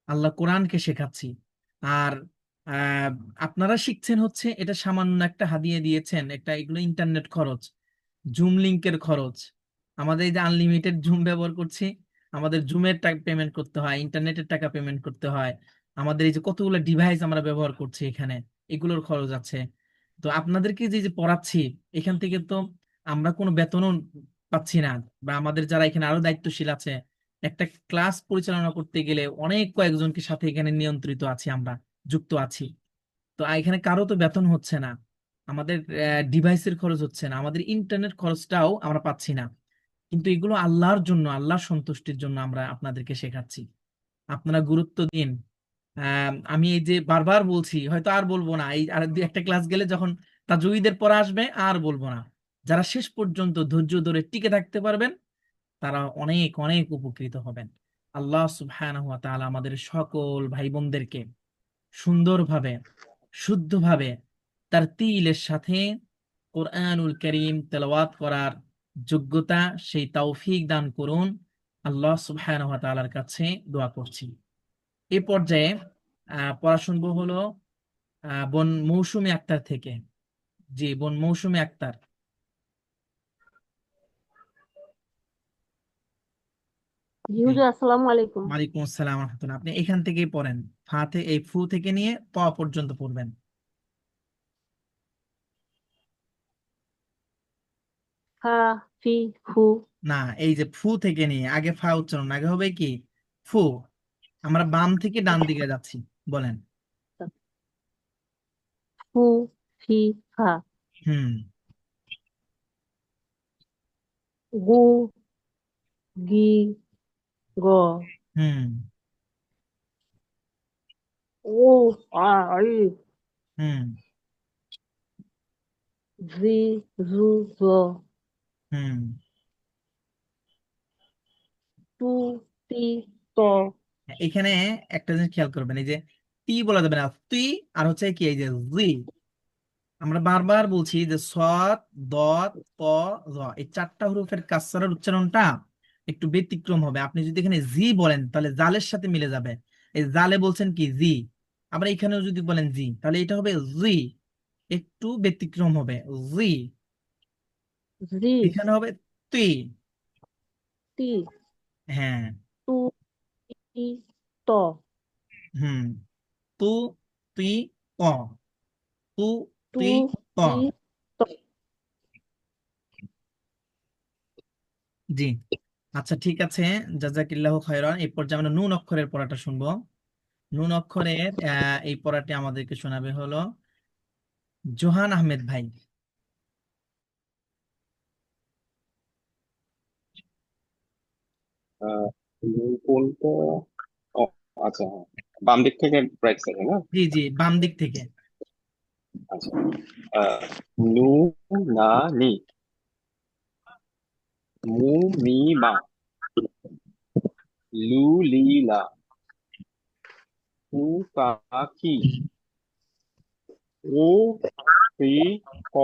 Speaker 1: আল্লাহ কোরআনকে শেখাচ্ছি। আর আহ, আপনারা শিখছেন হচ্ছে এটা সামান্য একটা হাদিয়া দিয়েছেন, একটা এগুলো ইন্টারনেট খরচ, জুম লিংকের খরচ। আমাদের এই যে আনলিমিটেড জুম ব্যবহার করছি, আমাদের জুমের টাকা পেমেন্ট করতে হয়, ইন্টারনেটের টাকা পেমেন্ট করতে হয়, আমাদের এই যে কতগুলো ডিভাইস আমরা ব্যবহার করছি এখানে, এগুলোর খরচ আছে। তো আপনাদেরকে যে যে পড়াচ্ছি, এখান থেকে তো আমরা কোনো বেতনও পাচ্ছি না। বা আমাদের যারা এখানে আরো দায়িত্বশীল আছে, একটা ক্লাস পরিচালনা করতে গেলে অনেক কয়েকজনকে সাথে এখানে নিয়ন্ত্রিত আছি, আমরা যুক্ত আছি। তো এখানে কারো তো বেতন হচ্ছে না, আমাদের ডিভাইসের খরচ হচ্ছে না, আমাদের ইন্টারনেট খরচটাও আমরা পাচ্ছি না। কিন্তু এগুলো আল্লাহর জন্য, আল্লাহর সন্তুষ্টির জন্য আমরা আপনাদেরকে শেখাচ্ছি। আপনারা গুরুত্ব দিন। আমি এই যে বারবার বলছি, হয়তো আর বলবো না, এই আর একটা ক্লাস গেলে যখন তাজউইদের পড়া আসবে আর বলবো না। যারা শেষ পর্যন্ত ধৈর্য ধরে টিকে থাকতে পারবেন, তারা অনেক অনেক উপকৃত হবেন। আল্লাহ সুবহানাহু ওয়া তাআলা আমাদের সকল ভাই বোনদেরকে সুন্দরভাবে, শুদ্ধভাবে, তারতিলের সাথে কোরআনুল কারীম তেলাওয়াত করার যোগ্যতা, সেই তৌফিক দান করুন। আল্লাহ সুবহানাহু ওয়া তাআলার কাছে দোয়া করছি। এই পর্যায়ে পড়া শুনবো হলো বোন মৌসুমী আক্তার থেকে। জি, বোন মৌসুমী আক্তার।
Speaker 14: জি হুজুর, আসসালামু আলাইকুম।
Speaker 1: ওয়ালাইকুম আসসালাম ওয়া রাহমাতুল্লাহ। আপনি এখান থেকেই পড়েন, এই ফু থেকে নিয়ে প পর্যন্ত পড়বেন।
Speaker 14: ফা, ফি, ফু।
Speaker 1: না, এই যে ফু থেকে নিয়ে আগে ফা উচ্চারণ, আগে হবে কি ফু। আমরা বাম থেকে ডান দিকে যাচ্ছি, বলেন।
Speaker 14: ফু, ফি, ফা।
Speaker 1: হুম।
Speaker 14: গু, গি, গ।
Speaker 1: হুম।
Speaker 14: ও, আ, ই।
Speaker 1: হুম।
Speaker 14: জি, জু, জ।
Speaker 1: হুম।
Speaker 14: টু, তি, ত।
Speaker 1: এখানে একটা জিনিস খেয়াল করবেন, এই যে তি বলা যাবে না, তুই, আর হচ্ছে কি এই যে জি। আমরা বারবার বলছি যে সদ, দত, ত, জ, এই 4টা হরফের কাসরার উচ্চারণটা একটু ব্যতিক্রম হবে। আপনি যদি এখানে জি বলেন তাহলে জালের সাথে মিলে যাবে, এই জালে বলছেন কি জি। আবার এখানেও যদি বলেন জি, তাহলে এটা হবে জি, একটু ব্যতিক্রম হবে জি।
Speaker 14: জি,
Speaker 1: এখানে হবে তুই।
Speaker 14: তি,
Speaker 1: হ্যাঁ।
Speaker 14: তু, তি, ত।
Speaker 1: হুম। তু, তুই, ক, তু,
Speaker 14: টু,
Speaker 1: তুই, ক।
Speaker 14: তি, ত।
Speaker 1: জি, আচ্ছা ঠিক আছে। জাযাকিল্লাহু খায়রান। এরপর যে আমরা নুন অক্ষরের পড়াটা শুনবো। নুন অক্ষরের এই পড়াটি আমাদেরকে শোনাবে হলো জোহান আহমেদ ভাই।
Speaker 15: কোনটা? ও আচ্ছা, হ্যাঁ, বাম দিক থেকে রাইট সাইডে না?
Speaker 1: জি জি, বাম দিক থেকে।
Speaker 15: আচ্ছা, নু না নি, মু মি মা, লু লি লা, কু কা কি, ও রি ক।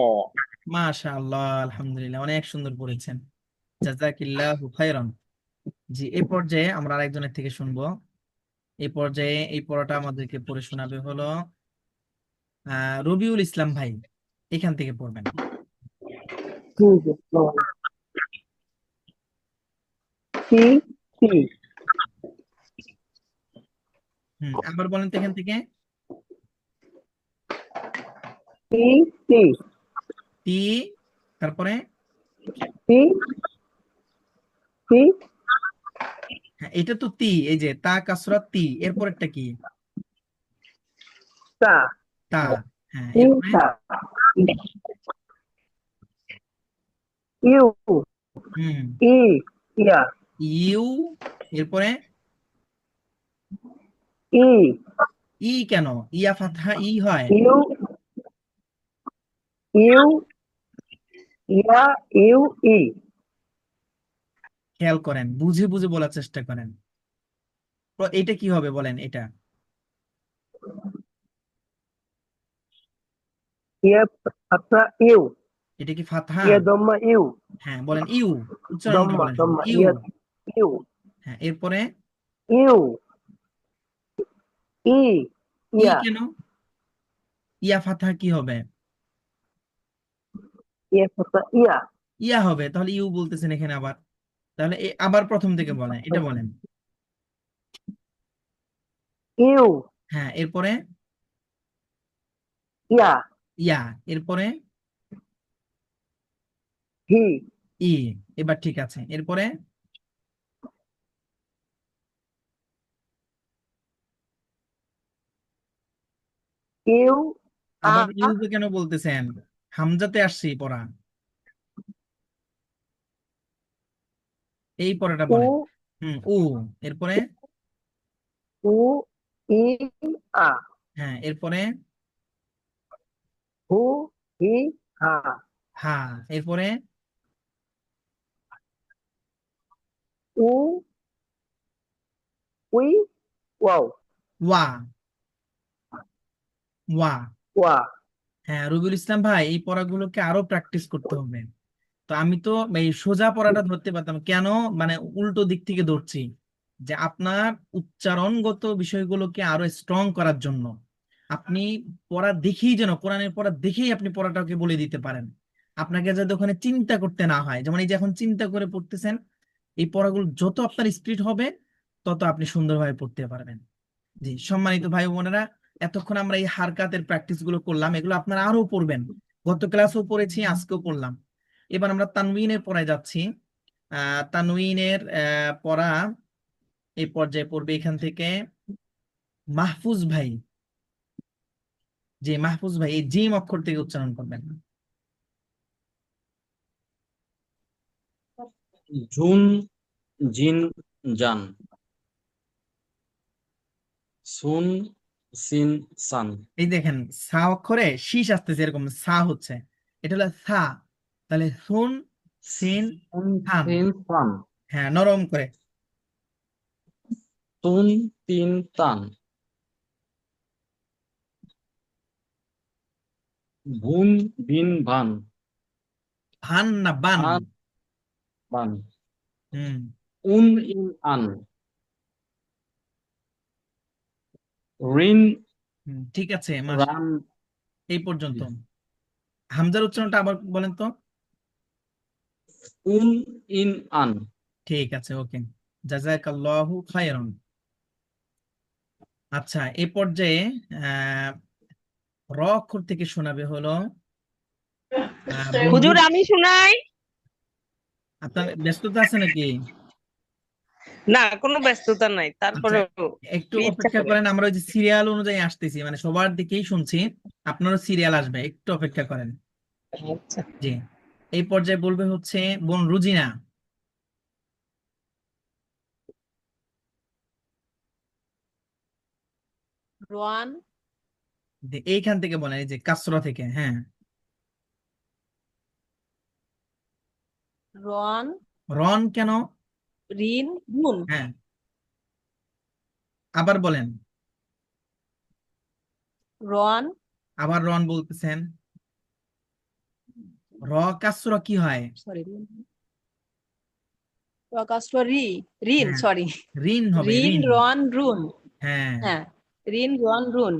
Speaker 1: মাশাআল্লাহ, আলহামদুলিল্লাহ, অনেক সুন্দর পড়েছেন। জাযাকিল্লাহু খাইরান। জি, এই পর্যায়ে আমরা আরেকজনের থেকে শুনবো। এই পর্যায়ে এই পড়াটা আমাদেরকে পড়ে শোনাবে হলো রবিউল ইসলাম ভাই। এখান থেকে পড়বেন। আবার বলেন তো এখান থেকে। টি, তারপরে হ্যাঁ, এটা তো তি, এই যে তা কাসরাত তি, এরপরেরটা কি? তা। হ্যাঁ, এরপরে হুম ইউ, এরপরে ই কেন? ইয়া ফাতহা ই হয়। খেয়াল করেন, বুঝে বুঝে বলার চেষ্টা করেন। তো এটা কি হবে বলেন? এটা এটা কি ফাতহা? হ্যাঁ, বলেন ইউ, উচ্চারণটা বলেন ইউ। হ্যাঁ, এরপরে ই কেন? ইয়া ফাতহা কি হবে? ইয়া হবে, তাহলে ইউ বলতেছেন এখানে আবার। তাহলে আবার প্রথম থেকে বলেন, এটা বলেন। হ্যাঁ, এরপরে ইয়া, এরপরে ই। এবার ঠিক আছে, এরপরে আবার ইউ কেন বলতেছেন? হামজাতে আসছি পড়া। এই পড়াটা বলেন। উ, এরপরে হ্যাঁ, এরপরে হা, এরপরে ওয়া। ওয়া। হ্যাঁ, রবিউল ইসলাম ভাই, এই পড়াগুলোকে আরো প্র্যাকটিস করতে হবে। তো আমি তো এই সোজা পড়াটা ধরতে পারতাম, কেন মানে উল্টো দিক থেকে ধরছি, যে আপনার উচ্চারণগত বিষয়গুলোকে আরো স্ট্রং করার জন্য আপনি পড়া দেখেই, যেন কোরআনের পড়া দেখেই আপনি পড়াটাকে বলে দিতে পারেন। আপনাকে যাতে ওখানে চিন্তা করতে না হয়, যেমন এই যে এখন চিন্তা করে পড়তেছেন, এই পড়াগুলো যত আপনার স্পিড হবে তত আপনি সুন্দরভাবে পড়তে পারবেন। জি, সম্মানিত ভাই বোনেরা, এতক্ষণ আমরা এই হারকাতের প্র্যাকটিস গুলো করলাম, এগুলো আপনারা আরো পড়বেন। গত ক্লাসেও পড়েছি, আজকেও পড়লাম। এবার আমরা তানউইনের পড়ায় যাচ্ছি। তানউইনের পড়া এই পর্যায়ে পড়বে এখান থেকে মাহফুজ ভাই। যে মাহফুজ ভাই এই জিম অক্ষর থেকে উচ্চারণ করবেন।
Speaker 16: জুন, জিন, জান, সুন, সিন, সান।
Speaker 1: এই দেখেন, সা অক্ষরে শীষ আসতেছে, এরকম সা হচ্ছে, এটা হলো সা। তাহলে সুন, সিন, সান।
Speaker 16: সান।
Speaker 1: হ্যাঁ, নরম করে।
Speaker 16: তুন, তিন, তান। বুন, বিন, ভান।
Speaker 1: ভান না বান?
Speaker 16: বান।
Speaker 1: হুম
Speaker 16: উন, ইন, আন। রিন,
Speaker 1: ঠিক আছে,
Speaker 16: রান।
Speaker 1: এই পর্যন্ত। হামজার উচ্চারণটা আবার বলেন তো।
Speaker 16: উন, ইন, আন।
Speaker 1: ঠিক আছে, ওকে, জাযাকাল্লাহু খায়রান। আচ্ছা, এই পর্যায়ে আহ র অক্ষর থেকে শোনাবে হলো
Speaker 5: হুজুর আমি শুনাই।
Speaker 1: আপনার ব্যস্ততা আছে নাকি?
Speaker 5: না, কোনো ব্যস্ততা নাই,
Speaker 1: আচ্ছা
Speaker 5: তারপরেও
Speaker 1: একটু
Speaker 5: ইচ্ছা
Speaker 1: অপেক্ষা
Speaker 5: করে।
Speaker 1: করেন, আমরা ওই যে সিরিয়াল অনুযায়ী আসতেছি, মানে সবার দিকেই শুনছি, আপনারও সিরিয়াল আসবে, একটু অপেক্ষা করেন।
Speaker 5: আচ্ছা।
Speaker 1: জি, এই পর্যায়ে বলবে হচ্ছে বোন রুজিনা।
Speaker 14: রোয়ান,
Speaker 1: এইখান থেকে বলেন, এই যে কাসরা থেকে, হ্যাঁ।
Speaker 14: রন,
Speaker 1: রন কেন?
Speaker 14: রিন, নুন,
Speaker 1: হ্যাঁ, আবার বলেন,
Speaker 14: রন,
Speaker 1: আবার রন বলতেছেন। র কাসরা কি হয়?
Speaker 14: সরি, প্রকাশ্য রিন,
Speaker 1: হ্যাঁ,
Speaker 14: সরি,
Speaker 1: রিন হবে,
Speaker 14: রিন,
Speaker 1: রিন।
Speaker 14: রন, রুন,
Speaker 1: হ্যাঁ,
Speaker 14: হ্যাঁ, রিন, রন, রুন,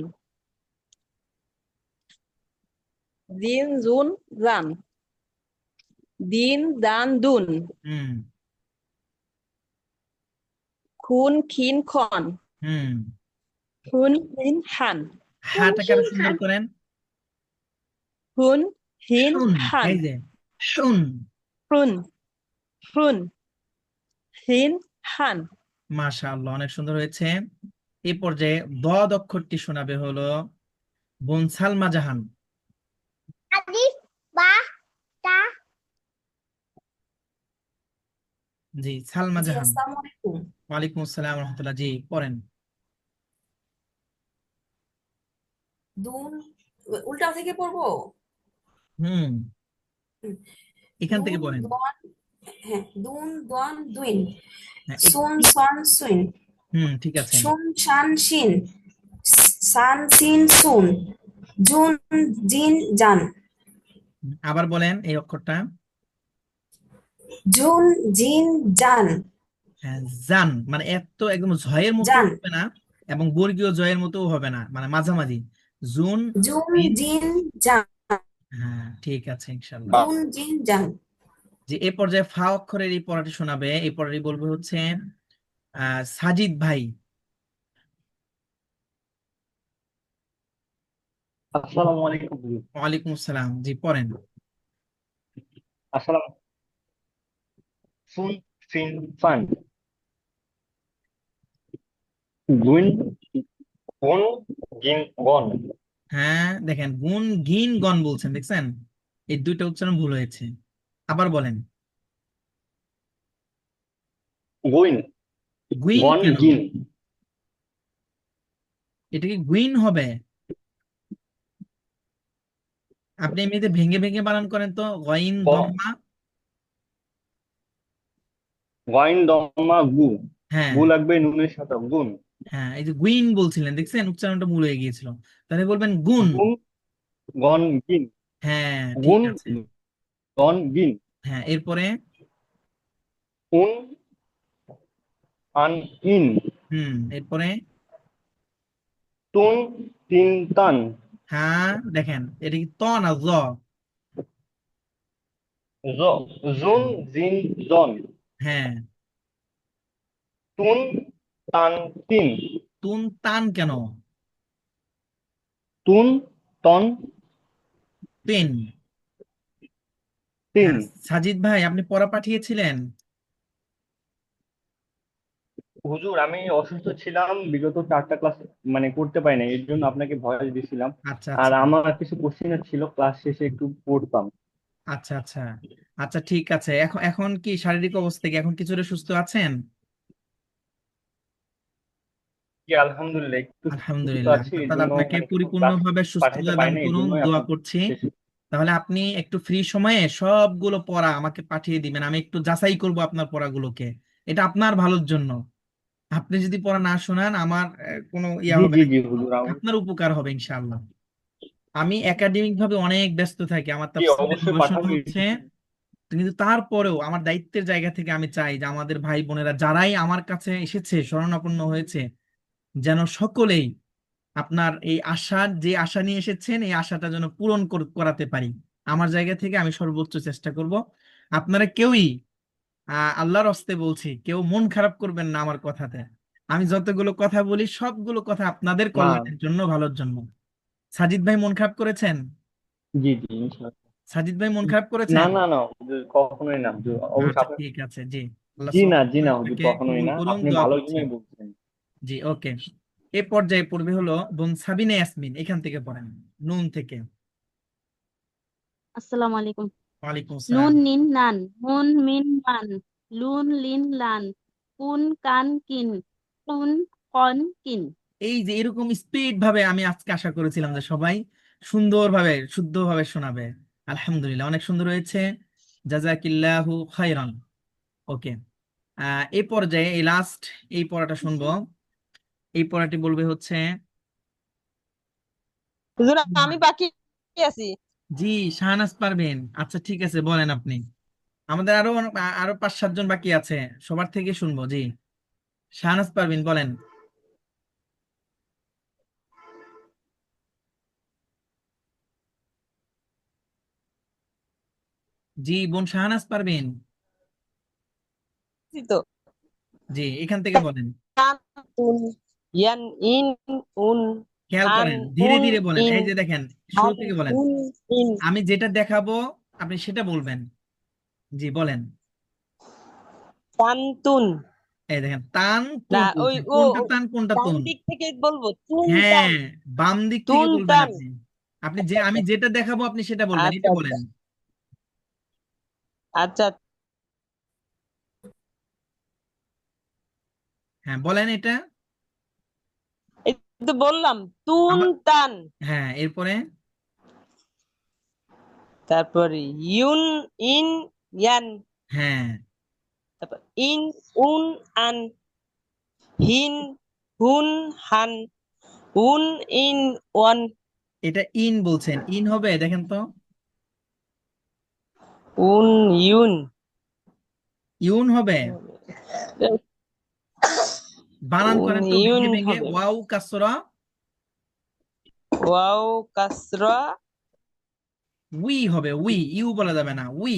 Speaker 14: দিন, জুন, জান, দিন, দান, দুন,
Speaker 1: হুম
Speaker 14: খুন, খিন, খন,
Speaker 1: হুম
Speaker 14: খুন, হিন, হান,
Speaker 1: হাটাকে আরো সুন্দর করেন।
Speaker 14: খুন, হিন,
Speaker 1: শুন,
Speaker 14: হান,
Speaker 1: এই যে শুন।
Speaker 14: হুন, হুন, হিন, হান।
Speaker 1: মাশাআল্লাহ, অনেক সুন্দর হয়েছে। এই পর্যায়ে দ অক্ষরটি শোনাবে হলো বোন সালমা জাহান।
Speaker 4: আলিফ বা তা।
Speaker 1: জি, সালমা
Speaker 17: জি,
Speaker 1: জাহান।
Speaker 17: আসসালামু আলাইকুম।
Speaker 1: ওয়ালাইকুম আসসালাম রহমতুল্লাহ। জি, পড়েন।
Speaker 17: দুন, উল্টা থেকে পড়বো।
Speaker 1: হুম
Speaker 17: হুম,
Speaker 1: এখান থেকে
Speaker 17: দুন,
Speaker 1: পড়েন।
Speaker 17: দন, হ্যাঁ, দুন, দন, দুইন,
Speaker 1: হ্যাঁ,
Speaker 17: সুন, সন, সুইন,
Speaker 1: ঠিক আছে।
Speaker 17: শুন, শান, শিন, সান, সিন, সুন, জুন, জিন, জান,
Speaker 1: আবার বলেন এই অক্ষরটা।
Speaker 17: জুন, জিন, জান,
Speaker 1: হ্যাঁ, জান, মানে এত একদম জয়ের মতো
Speaker 17: জান,
Speaker 1: হবে না এবং বর্গীয় জয়ের মতো হবে না, মানে মাঝামাঝি। জুন,
Speaker 17: জুন,
Speaker 1: জিন।
Speaker 17: জিন, জান,
Speaker 1: হ্যাঁ, ঠিক আছে ইনশাল্লাহ।
Speaker 15: বাহ,
Speaker 17: জুন, জিন, জান।
Speaker 1: যে এই পর্যায়ে ফা অক্ষরের এই পড়াটি শোনাবে, এই পড়াটি বলবে হচ্ছে সাজিদ ভাই।
Speaker 16: আসসালামু আলাইকুম হুজুর।
Speaker 1: ওয়ালাইকুম আসসালাম। জি, পড়েন।
Speaker 16: আসসালাম। ফুন, ফিন, ফান, গুইন, গুন, গিন, গন,
Speaker 1: হ্যাঁ, দেখেন গুণ গিন গন বলছেন, দেখছেন এই দুইটা উচ্চারণ ভুল হয়েছে। আবার বলেন।
Speaker 16: গুইন,
Speaker 1: গুইন
Speaker 16: গন,
Speaker 1: কেন?
Speaker 16: গিন,
Speaker 1: এটা কি গুইন হবে? আপনি এমনিতে ভেঙে ভেঙে বানান করেন তো, গইন
Speaker 16: গ-
Speaker 1: দম্মা।
Speaker 16: গইন, দমা, গু,
Speaker 1: হ্যাঁ
Speaker 16: গু লাগবে নুনের সাথে, গুন,
Speaker 1: হ্যাঁ, এই যে গুইন বলছিলেন, দেখছেন উচ্চারণটা ভুল হয়ে গিয়েছিল, তাহলে বলবেন গুণ।
Speaker 16: গুন, গন, গিন,
Speaker 1: হ্যাঁ, ঠিক
Speaker 16: গুন,
Speaker 1: আছে।
Speaker 16: গন, গিন,
Speaker 1: হ্যাঁ, এরপরে
Speaker 16: উন, আন, ইন,
Speaker 1: এরপরে
Speaker 16: তুন, তিন, তান,
Speaker 1: হ্যাঁ, দেখেন এটা কি ত না জ?
Speaker 16: জুন, জিন, জন,
Speaker 1: হ্যাঁ,
Speaker 16: তুন, তান, তিন,
Speaker 1: তুন তান কেন?
Speaker 16: তুন, তন,
Speaker 1: তিন।
Speaker 16: তিন।
Speaker 1: হ্যাঁ, সাজিদ ভাই আপনি পড়া পাঠিয়েছিলেন?
Speaker 16: হুজুর, আমি অসুস্থ ছিলাম, বিগত 4টা ক্লাস মানে করতে পারি না, এর জন্য আপনাকে ভয়েস দিছিলাম।
Speaker 1: আচ্ছা
Speaker 16: আর
Speaker 1: আচ্ছা
Speaker 16: আমার কিছু কোশ্চেন ছিল, ক্লাস শেষে একটু পড়তাম।
Speaker 1: আচ্ছা আচ্ছা আচ্ছা, ঠিক আছে। এখন এখন কি শারীরিক অবস্থা কি এখন কিছুটা সুস্থ আছেন?
Speaker 16: কি আলহামদুলিল্লাহ, একটু সুস্থ
Speaker 1: আলহামদুলিল্লাহ,
Speaker 16: আছি, এর
Speaker 1: তাহলে
Speaker 16: জন্য
Speaker 1: আপনাকে
Speaker 16: মানে কিছু ক্লাস
Speaker 1: পরিপূর্ণভাবে
Speaker 16: পাঠাইতে
Speaker 1: সুস্থতা
Speaker 16: পারি
Speaker 1: দান
Speaker 16: না, এই
Speaker 1: করুন,
Speaker 16: জন্যই
Speaker 1: দোয়া
Speaker 16: আপনার
Speaker 1: করছি।
Speaker 16: শেষ।
Speaker 1: তাহলে আপনি একটু ফ্রি সময়ে সবগুলো পড়া আমাকে পাঠিয়ে দিবেন, আমি একটু যাচাই করব আপনার পড়াগুলোকে। এটা আপনার ভালোর জন্য। আপনি যদি পড়া না শোনান আমার কোনো ইয়া
Speaker 16: জি
Speaker 1: হবে
Speaker 16: জি
Speaker 1: না,
Speaker 16: জি
Speaker 1: কিন্তু
Speaker 16: হুজুর,
Speaker 1: আপনার উপকার হবে ইনশাআল্লাহ। আমি একাডেমিক ভাবে অনেক ব্যস্ত থাকি, আমার
Speaker 16: জি
Speaker 1: তাফসীরের
Speaker 16: অবশ্যই
Speaker 1: গবেষণা
Speaker 16: পাঠাবো।
Speaker 1: হচ্ছে, কিন্তু তারপরেও আমার দায়িত্বের জায়গা থেকে আমি চাই যে আমাদের ভাই বোনেরা যারাই আমার কাছে এসেছে, শরণাপন্ন হয়েছে, যেন সকলেই আপনার এই আশা, যে আশা নিয়ে এসেছেন, এই আশাটা যেন পূরণ করাতে পারি। আমার জায়গা থেকে আমি সর্বোচ্চ চেষ্টা করব। আপনারা কেউই আল্লাহর হস্তে বলছি, কেউ মন খারাপ করবেন না আমার কথাতে। আমি যতগুলো কথা বলি সবগুলো কথা আপনাদের
Speaker 16: না,
Speaker 1: কল্যাণের জন্য, ভালোর জন্য। সাজিদ ভাই মন খারাপ করেছেন?
Speaker 16: জি জি ইনশাআল্লাহ।
Speaker 1: সাজিদ ভাই মন খারাপ
Speaker 16: না
Speaker 1: করেছেন?
Speaker 16: না না হুজুর, কখনোই না হুজুর, অবশ্যই
Speaker 1: আচ্ছা,
Speaker 16: আপনার।
Speaker 1: ঠিক আছে। জি, আল্লাহ
Speaker 16: জি না,
Speaker 1: সওয়াব
Speaker 16: জি না হুজুর,
Speaker 1: আপনাকে
Speaker 16: কখনোই
Speaker 1: কবুল
Speaker 16: না,
Speaker 1: করুন,
Speaker 16: আপনি
Speaker 1: দোয়া
Speaker 16: ভালোর
Speaker 1: করছি।
Speaker 16: জন্যই বলছেন।
Speaker 1: জি, ওকে। এ পর্যায়ে পড়বে হলো বোন সাবিনা ইয়াসমিন, এখান থেকে পড়েন, নুন থেকে।
Speaker 10: আসসালামু আলাইকুম।
Speaker 1: ওয়ালাইকুম
Speaker 10: নুন
Speaker 1: আসসালাম।
Speaker 10: নিন নান, মুন মিন মান, লুন লিন লান, কুন কান কিন, কুন কন কিন।
Speaker 1: এই যে এরকম স্পিড ভাবে আমি আজকে আশা করেছিলাম যে সবাই সুন্দরভাবে শুদ্ধভাবে শোনাবে। আলহামদুলিল্লাহ, অনেক সুন্দর হয়েছে। জাযাকিল্লাহু খাইরান। ওকে, এই পর্যায়ে এই লাস্ট এই পড়াটা শুনবো। এই পড়াটি বলবে হচ্ছে,
Speaker 14: হুজুর আমি বাকি আছি।
Speaker 1: জি শাহনাজ পারবেন। আচ্ছা ঠিক আছে, বলেন আপনি। আমাদের আরো আরো 5-7 জন বাকি আছে, সবার থেকে শুনবো। জি, শাহনাজ পারবেন, বলেন। জি, বোন শাহনাজ পারবেন।
Speaker 14: তো
Speaker 1: জি, এখান থেকে বলেন।
Speaker 14: তুন ইয়ান ইন উন
Speaker 1: খেয়াল
Speaker 14: আন
Speaker 1: করেন, ধীরে
Speaker 14: উন
Speaker 1: ধীরে বলেন।
Speaker 14: ইন
Speaker 1: এই যে দেখেন, শুরু
Speaker 14: আন
Speaker 1: থেকে বলেন।
Speaker 14: উন ইন
Speaker 1: আমি যেটা দেখাবো আপনি সেটা বলবেন। জি, বলেন।
Speaker 14: তান তুন।
Speaker 1: এই দেখেন, তান
Speaker 14: না
Speaker 1: তুন
Speaker 14: ওই
Speaker 1: বলছেন,
Speaker 14: ও
Speaker 1: কোনটা
Speaker 14: ও,
Speaker 1: তান কোনটা
Speaker 14: ডান
Speaker 1: তুন?
Speaker 14: দিক থেকে বলবো তুন
Speaker 1: হ্যাঁ,
Speaker 14: টান
Speaker 1: বাম দিক থেকে
Speaker 14: তুন
Speaker 1: বলবেন
Speaker 14: টান।
Speaker 1: আপনি। আপনি যে আমি যেটা দেখাবো আপনি সেটা বলবেন,
Speaker 14: আচ্ছা
Speaker 1: এটা
Speaker 14: আচ্ছা
Speaker 1: বলেন।
Speaker 14: আচ্ছা
Speaker 1: হ্যাঁ, বলেন এটা।
Speaker 14: এই তো বললাম তুন
Speaker 1: আবার
Speaker 14: টান,
Speaker 1: হ্যাঁ, এরপরে
Speaker 14: তারপরে ইউন ইন ইয়ান,
Speaker 1: হ্যাঁ,
Speaker 14: তারপর ইন উন আন, হিন হুন হান, উন ইন ওয়ান।
Speaker 1: এটা ইন বলছেন, ইন হবে দেখেন তো।
Speaker 14: উন ইউন
Speaker 1: ইউন হবে। বানান
Speaker 14: উন
Speaker 1: করেন তো
Speaker 14: ইউন
Speaker 1: ভেঙে ভেঙে।
Speaker 14: হবে।
Speaker 1: ওয়াও কাসরা
Speaker 14: ওয়াও কাসরা
Speaker 1: উই হবে, উই, ইউ বলা যাবে না, উই।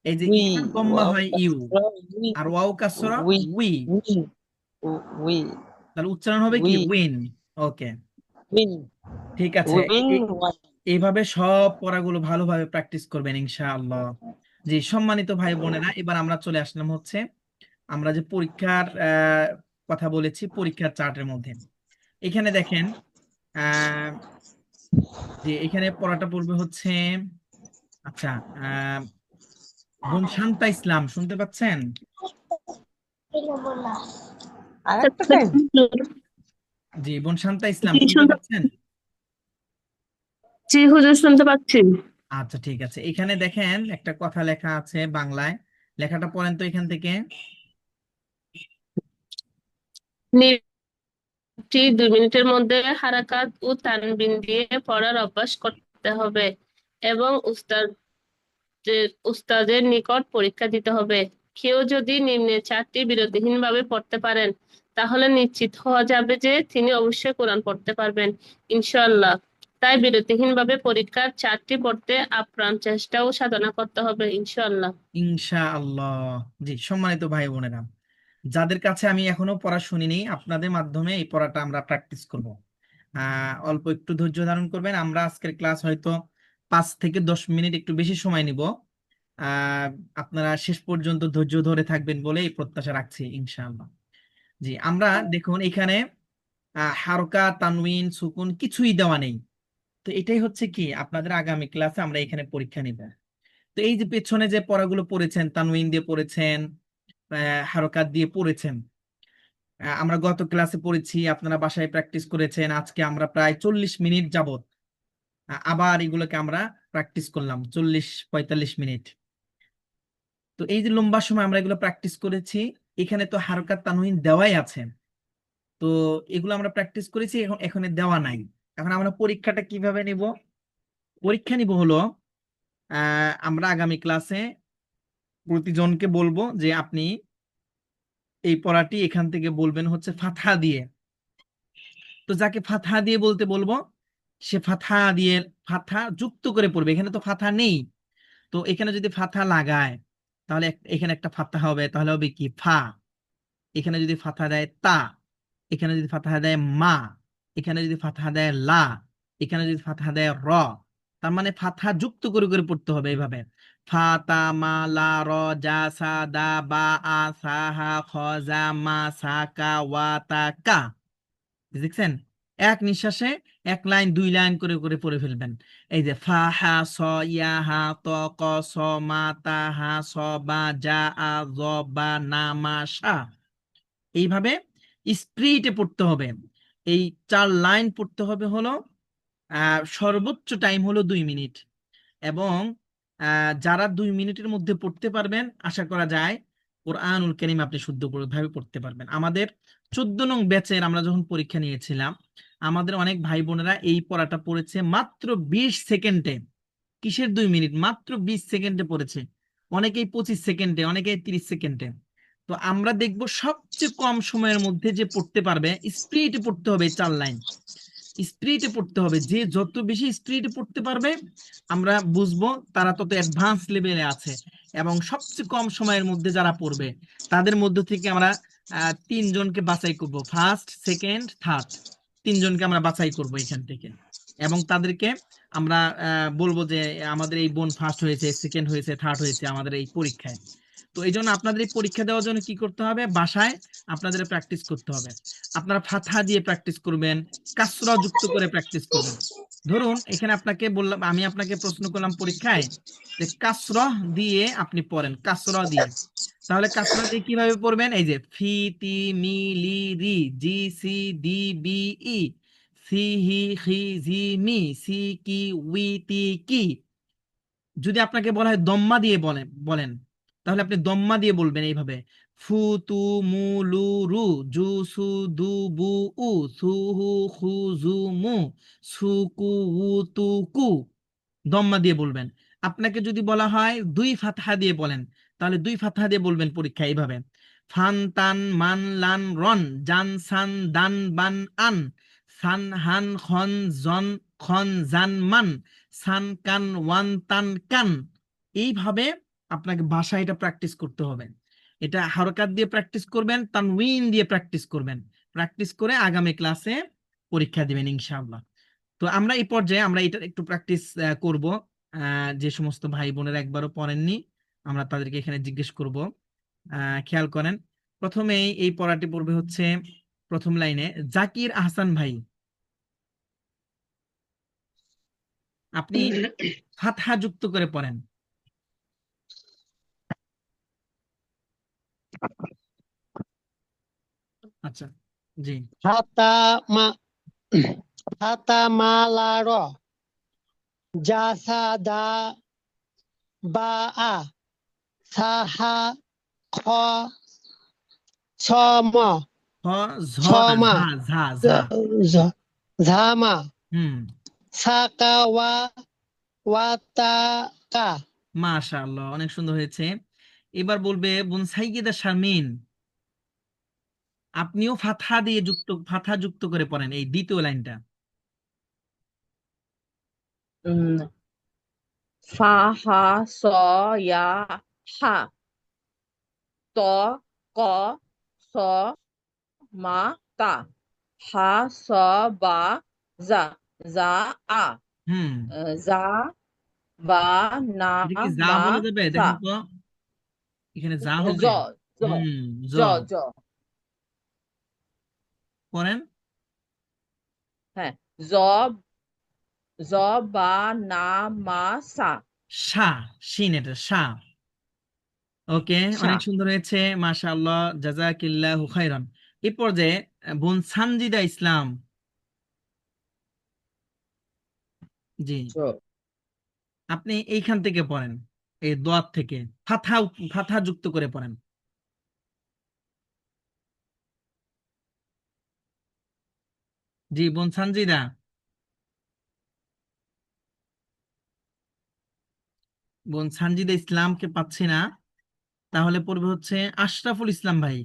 Speaker 1: এই যে
Speaker 14: উই,
Speaker 1: ইয়া দম্মা
Speaker 14: ওয়াও
Speaker 1: হয় ইউ,
Speaker 14: কাসরা উই,
Speaker 1: আর ওয়াও কাসরা
Speaker 14: উই
Speaker 1: উই।
Speaker 14: উই উই
Speaker 1: তাহলে উচ্চারণ হবে কি?
Speaker 14: We
Speaker 1: win. ওকে,
Speaker 14: উইন
Speaker 1: ঠিক আছে।
Speaker 14: Win one.
Speaker 1: এইভাবে সব পড়াগুলো ভালোভাবে প্র্যাকটিস করবেন ইনশাআল্লাহ। জি, সম্মানিত ভাই বোনেরা, এবার আমরা চলে আসলাম হচ্ছে আমরা যে পরীক্ষার কথা বলেছি, পরীক্ষার চার্টের মধ্যে। এখানে দেখেন, আহ যে এখানে পড়াটা পড়বে হচ্ছে, আচ্ছা, আহ বোন শান্তা ইসলাম, শুনতে পাচ্ছেন?
Speaker 14: আরেকটা টাইম
Speaker 1: জি, বোন শান্তা ইসলাম,
Speaker 10: জি
Speaker 1: শুনতে
Speaker 10: শুনতে
Speaker 1: পাচ্ছেন?
Speaker 10: জি হুজুর শুনতে পাচ্ছি।
Speaker 1: আচ্ছা ঠিক আছে। এখানে দেখেন একটা কথা লেখা আছে বাংলায়, লেখাটা পড়েন তো এখান থেকে।
Speaker 10: নিফটি 2 মিনিটের মধ্যে হারাকাত ও তানবিন দিয়ে পড়ার অভ্যাস করতে হবে এবং উস্তাদের নিকট পরীক্ষা দিতে হবে। কেউ যদি নিম্নের 4টি বিরতিহীনভাবে পড়তে পারেন তাহলে নিশ্চিত হওয়া যাবে যে তিনি অবশ্যই কোরআন পড়তে পারবেন ইনশাআল্লাহ। তাই বিরতিহীনভাবে পরীক্ষার 4টি পড়তে আপ্রাণ চেষ্টা ও সাধনা করতে হবে ইনশাআল্লাহ।
Speaker 1: ইনশাআল্লাহ। জি, সম্মানিত ভাই বোনেরা, যাদের কাছে আমি এখনো পড়া শুনিনি, আপনাদের মাধ্যমে এই পড়াটা আমরা প্র্যাকটিস করব। অল্প একটু ধৈর্য ধারণ করবেন। আমরা আজকের ক্লাস হয়তো 5 থেকে 10 মিনিট, একটু বেশি সময় নিব। আহ আপনারা শেষ পর্যন্ত ধৈর্য ধরে থাকবেন বলে এই প্রত্যাশা রাখছি ইনশাআল্লাহ। জি, আমরা দেখুন এখানে হারকা, তানউইন, সুকুন কিছুই দেওয়া নেই। তো এটাই হচ্ছে কি, আপনাদের আগামী ক্লাসে আমরা এখানে পরীক্ষা নিব। তো এই যে পেছনে যে পড়াগুলো পড়েছেন, তানউইন দিয়ে পড়েছেন, হারকাত দিয়ে পড়েছেন, আমরা গত ক্লাসে পড়েছি, আপনারা বাসায় প্র্যাকটিস করেছেন। আজকে আমরা প্রায় 40 মিনিট যাবত আবার এগুলোকে আমরা প্র্যাকটিস করলাম, 40-45 মিনিট। তো এই যে লম্বা সময় আমরা এগুলো প্র্যাকটিস করেছি, এখানে তো হারকাত তানউইন দেওয়াই আছে। তো এগুলো আমরা প্র্যাকটিস করেছি, এখন এখানে দেওয়া নাই। এখন আমরা পরীক্ষাটা কিভাবে নিব? পরীক্ষা নিব হলো, আমরা আগামী ক্লাসে প্রতিজনকে বলবো যে আপনি এই পড়াটি এখান থেকে বলবেন হচ্ছে ফাতহা দিয়ে। তো যাকে ফাতহা দিয়ে বলতে বলবো সে ফাতহা দিয়ে, ফাতহা যুক্ত করে পড়বে। এখানে তো ফাতহা নেই, তো এখানে যদি ফাতহা লাগায় তাহলে এখানে একটা ফাতহা হবে, তাহলে হবে কি? ফা। এখানে যদি ফাতহা দেয় তা, এখানে যদি ফাতহা দেয় মা, এখানে যদি ফাতহা দেয় লা, এখানে যদি ফাতহা দেয় র, তার মানে ফাতহা যুক্ত করে করে পড়তে হবে এইভাবে। ফা তা মা লা র জা সা দা বা আ সা হা খ যা মা সা কা ওয়া তা কা। দেখছেন, এক নিঃশ্বাসে এক লাইন দুই লাইন করে করে পড়ে ফেলবেন। এই যে ফা হা স ইয়া হা ত ক স মা তা হা স বা জা আ জ বা না মা সা। এইভাবে স্পিডে পড়তে হবে। এই 4 লাইন পড়তে হবে হলো সর্বোচ্চ টাইম হলো 2 মিনিট। এবং যারা 2 মিনিটের মধ্যে পড়তে পারবেন, আশা করা যায় কোরআনুল কারীম আপনি শুদ্ধভাবে পড়তে পারবেন। আমাদের 14 নং ব্যাচের আমরা যখন পরীক্ষা নিয়েছিলাম, আমাদের অনেক ভাই বোনেরা এই পড়াটা পড়েছে মাত্র 20 সেকেন্ডে। কিসের 2 মিনিট? মাত্র 20 সেকেন্ডে পড়েছে। অনেকেই 25 সেকেন্ডে, অনেকেই 30 সেকেন্ডে। তো আমরা দেখব সবচেয়ে কম সময়ের মধ্যে যে পড়তে পারবে, স্পিডে পড়তে হবে 4 লাইন, স্পিডে পড়তে হবে। যে যত বেশি স্পিডে পড়তে পারবে আমরা বুঝবো তারা তত অ্যাডভান্স লেভেলে আছে। এবং সবচেয়ে কম সময়ের মধ্যে যারা পড়বে তাদের মধ্য থেকে আমরা 3 জনকে বাছাই করব, ফার্স্ট সেকেন্ড থার্ড, 3 জনকে আমরা বাছাই করব এখান থেকে। এবং তাদেরকে আমরা বলবো যে আমাদের এই বোন ফার্স্ট হয়েছে, সেকেন্ড হয়েছে, থার্ড হয়েছে আমাদের এই পরীক্ষায়। তো এই জন্য আপনাদের এই পরীক্ষা দেওয়ার জন্য কি করতে হবে? বাসায় আপনাদের প্র্যাকটিস করতে হবে। আপনারা ফাতহা দিয়ে প্র্যাকটিস করবেন, কাসরা যুক্ত করে প্র্যাকটিস করবেন। ধরুন এখানে আপনাকে বললাম, আমি আপনাকে প্রশ্ন করলাম পরীক্ষায় যে কাসরা দিয়ে আপনি পড়েন, কাসরা দিয়ে। তাহলে কাসরা দিয়ে কিভাবে পড়বেন? এই যে ফি তি মি লি রি জি সি দি বি ই সি হি হি জি মি সি কি উই তি কি। যদি আপনাকে বলা হয় দম্মা দিয়ে বলেন, তাহলে আপনি দম্মা দিয়ে বলবেন এইভাবে, ফু তু মু লু রু জু সু দু বু উ সু হু খু জু মু সু কু উ তু কু। দম্মা দিয়ে বলবেন। আপনাকে যদি বলা হয় 2 ফাতহা দিয়ে বলেন, তাহলে 2 ফাতহা দিয়ে বলবেন পরীক্ষা এইভাবে, ফান তান মান লান রন জান সান দান বান আন সান হান খন জন খন জান মান সান কান ওয়ান তান কান। এইভাবে আপনাকে ভাষা এটা প্র্যাকটিস করতে হবে। এটা হরকাত দিয়ে প্র্যাকটিস করবেন, তানউইন দিয়ে প্র্যাকটিস করবেন। প্র্যাকটিস করে আগামী ক্লাসে পরীক্ষা দিবেন ইনশাআল্লাহ। তো আমরা এই পর্যায়ে আমরা এটা একটু প্র্যাকটিস করব। যে সমস্ত ভাই বোনেরা একবারও পড়েননি আমরা তাদেরকে এখানে জিজ্ঞেস করব। খেয়াল করেন, প্রথমেই এই পড়াটি পড়বে হচ্ছে প্রথম লাইনে জাকির আহসান ভাই, আপনি ফাতহা যুক্ত করে পড়েন। আচ্ছা, জি।
Speaker 6: হাতামালার জাসাদা বাআ সাহা খ ছম
Speaker 1: হ ঝ না,
Speaker 6: ছমা
Speaker 1: ঝা ঝা ঝা।
Speaker 6: ঝামা
Speaker 1: হুম,
Speaker 6: সাকা ওয়াতাকা।
Speaker 1: মাশাআল্লাহ, অনেক সুন্দর হয়েছে। এবার বলবে বোন সাইয়্যিদা শারমিন, আপনিও ফাতহা যুক্ত করে পড়েন এই দ্বিতীয় লাইনটা।
Speaker 5: ফা হা স ইয়া হা ত ক স মা তা হা স বা জা জা আ
Speaker 1: হুম,
Speaker 5: জা বা না
Speaker 1: এটা কি যা
Speaker 5: মা
Speaker 1: বলা যাবে?
Speaker 5: সা
Speaker 1: দেখেন তো, এখানে যা
Speaker 5: জ
Speaker 1: হবে।
Speaker 5: জ
Speaker 1: হুম, জ।
Speaker 5: জ জ
Speaker 1: পড়েন।
Speaker 5: হ্যাঁ, জ জ বা না মা সা
Speaker 1: সা, শিন, এটা সা। ওকে,
Speaker 5: সা
Speaker 1: অনেক সুন্দর হয়েছে, মাশাআল্লাহ, জাযাকিল্লাহু খাইরান। এই পর্যায়ে বোন সানজিদা ইসলাম, জি,
Speaker 5: জ
Speaker 1: আপনি এইখান থেকে পড়েন, এই দোয়াত থেকে ফাতহা যুক্ত করে পড়েন। জি বোন সানজিদা। বোন সানজিদা ইসলামকে পাচ্ছি না, তাহলে পড়বে হচ্ছে আশরাফুল ইসলাম ভাই।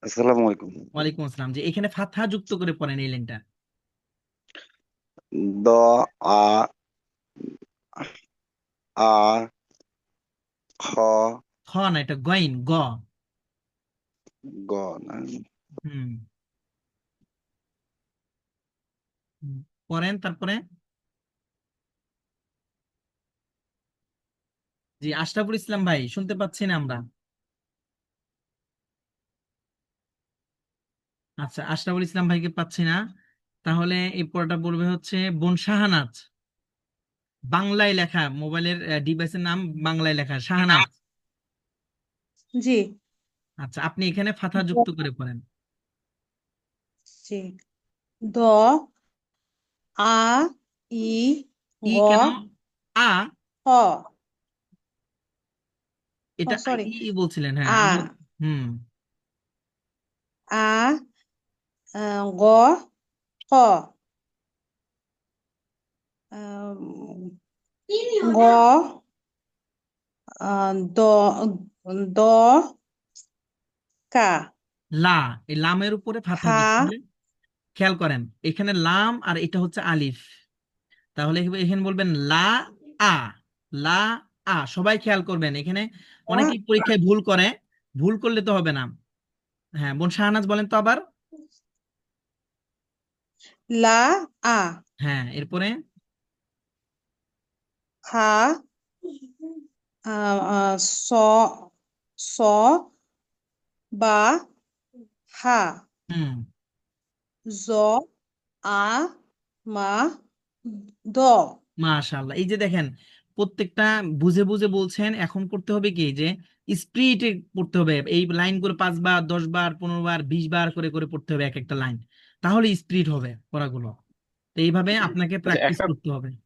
Speaker 18: আসসালামু আলাইকুম।
Speaker 1: ওয়ালাইকুম আসসালাম। যে এখানে ফাতহা যুক্ত করে পড়েন এই লাইনটা।
Speaker 18: দ আ আ খ
Speaker 1: খ না, এটা গইন, গ।
Speaker 18: গ না
Speaker 1: হুম, হুম। পড়েন তারপরে। জি, আশরাফুল ইসলাম ভাই, শুনতে পাচ্ছি না আমরা। আচ্ছা, আশরাফুল ইসলাম ভাইকে পাচ্ছি না। তাহলে এই পড়াটা বলবে হচ্ছে বোন শাহানাজ। বাংলায় লেখা, মোবাইলের ডিভাইসের নাম বাংলায় লেখা, শাহানাজ।
Speaker 19: জি
Speaker 1: আচ্ছা, আপনি এখানে ফাথা যুক্ত করে পড়েন।
Speaker 19: জি দ আ ই
Speaker 1: ই
Speaker 19: গ
Speaker 1: কেন? আ,
Speaker 19: হ ও
Speaker 1: এটা
Speaker 19: সরি
Speaker 1: ই বলছিলেন, হ্যাঁ
Speaker 19: আ
Speaker 1: আমরা। হুম।
Speaker 19: আ গ খ গ দ দ কা
Speaker 1: লা, এই লামের উপরে ফাথা
Speaker 19: খা
Speaker 1: দিতে হবে। খেয়াল করেন, এখানে লাম আর এটা হচ্ছে আলিফ। তাহলে এখানে বলবেন লা আ, লা আ। সবাই খেয়াল করবেন, এখানে অনেকেই পরীক্ষায় ভুল করে। ভুল করলে তো হবে না। হ্যাঁ, বোন শাহনাজ বলেন তো আবার।
Speaker 19: লা আ
Speaker 1: হ্যাঁ, এরপরে
Speaker 19: খা স স বা হা
Speaker 1: হুম,
Speaker 19: জ আ মা দ
Speaker 1: মাশাআল্লাহ। এই যে দেখেন, প্রত্যেকটা বুঝে বুঝে বলছেন। এখন করতে হবে কি, যে স্পিডে পড়তে হবে। এই লাইনগুলো 5 বার, 10 বার, 15 বার, 20 বার করে করে পড়তে হবে এক একটা লাইন। তাহলে স্পিড হবে পড়াগুলো। তো এইভাবে আপনাকে
Speaker 15: আচ্ছা,
Speaker 1: প্র্যাকটিস
Speaker 15: একটা
Speaker 1: করতে হবে। জি,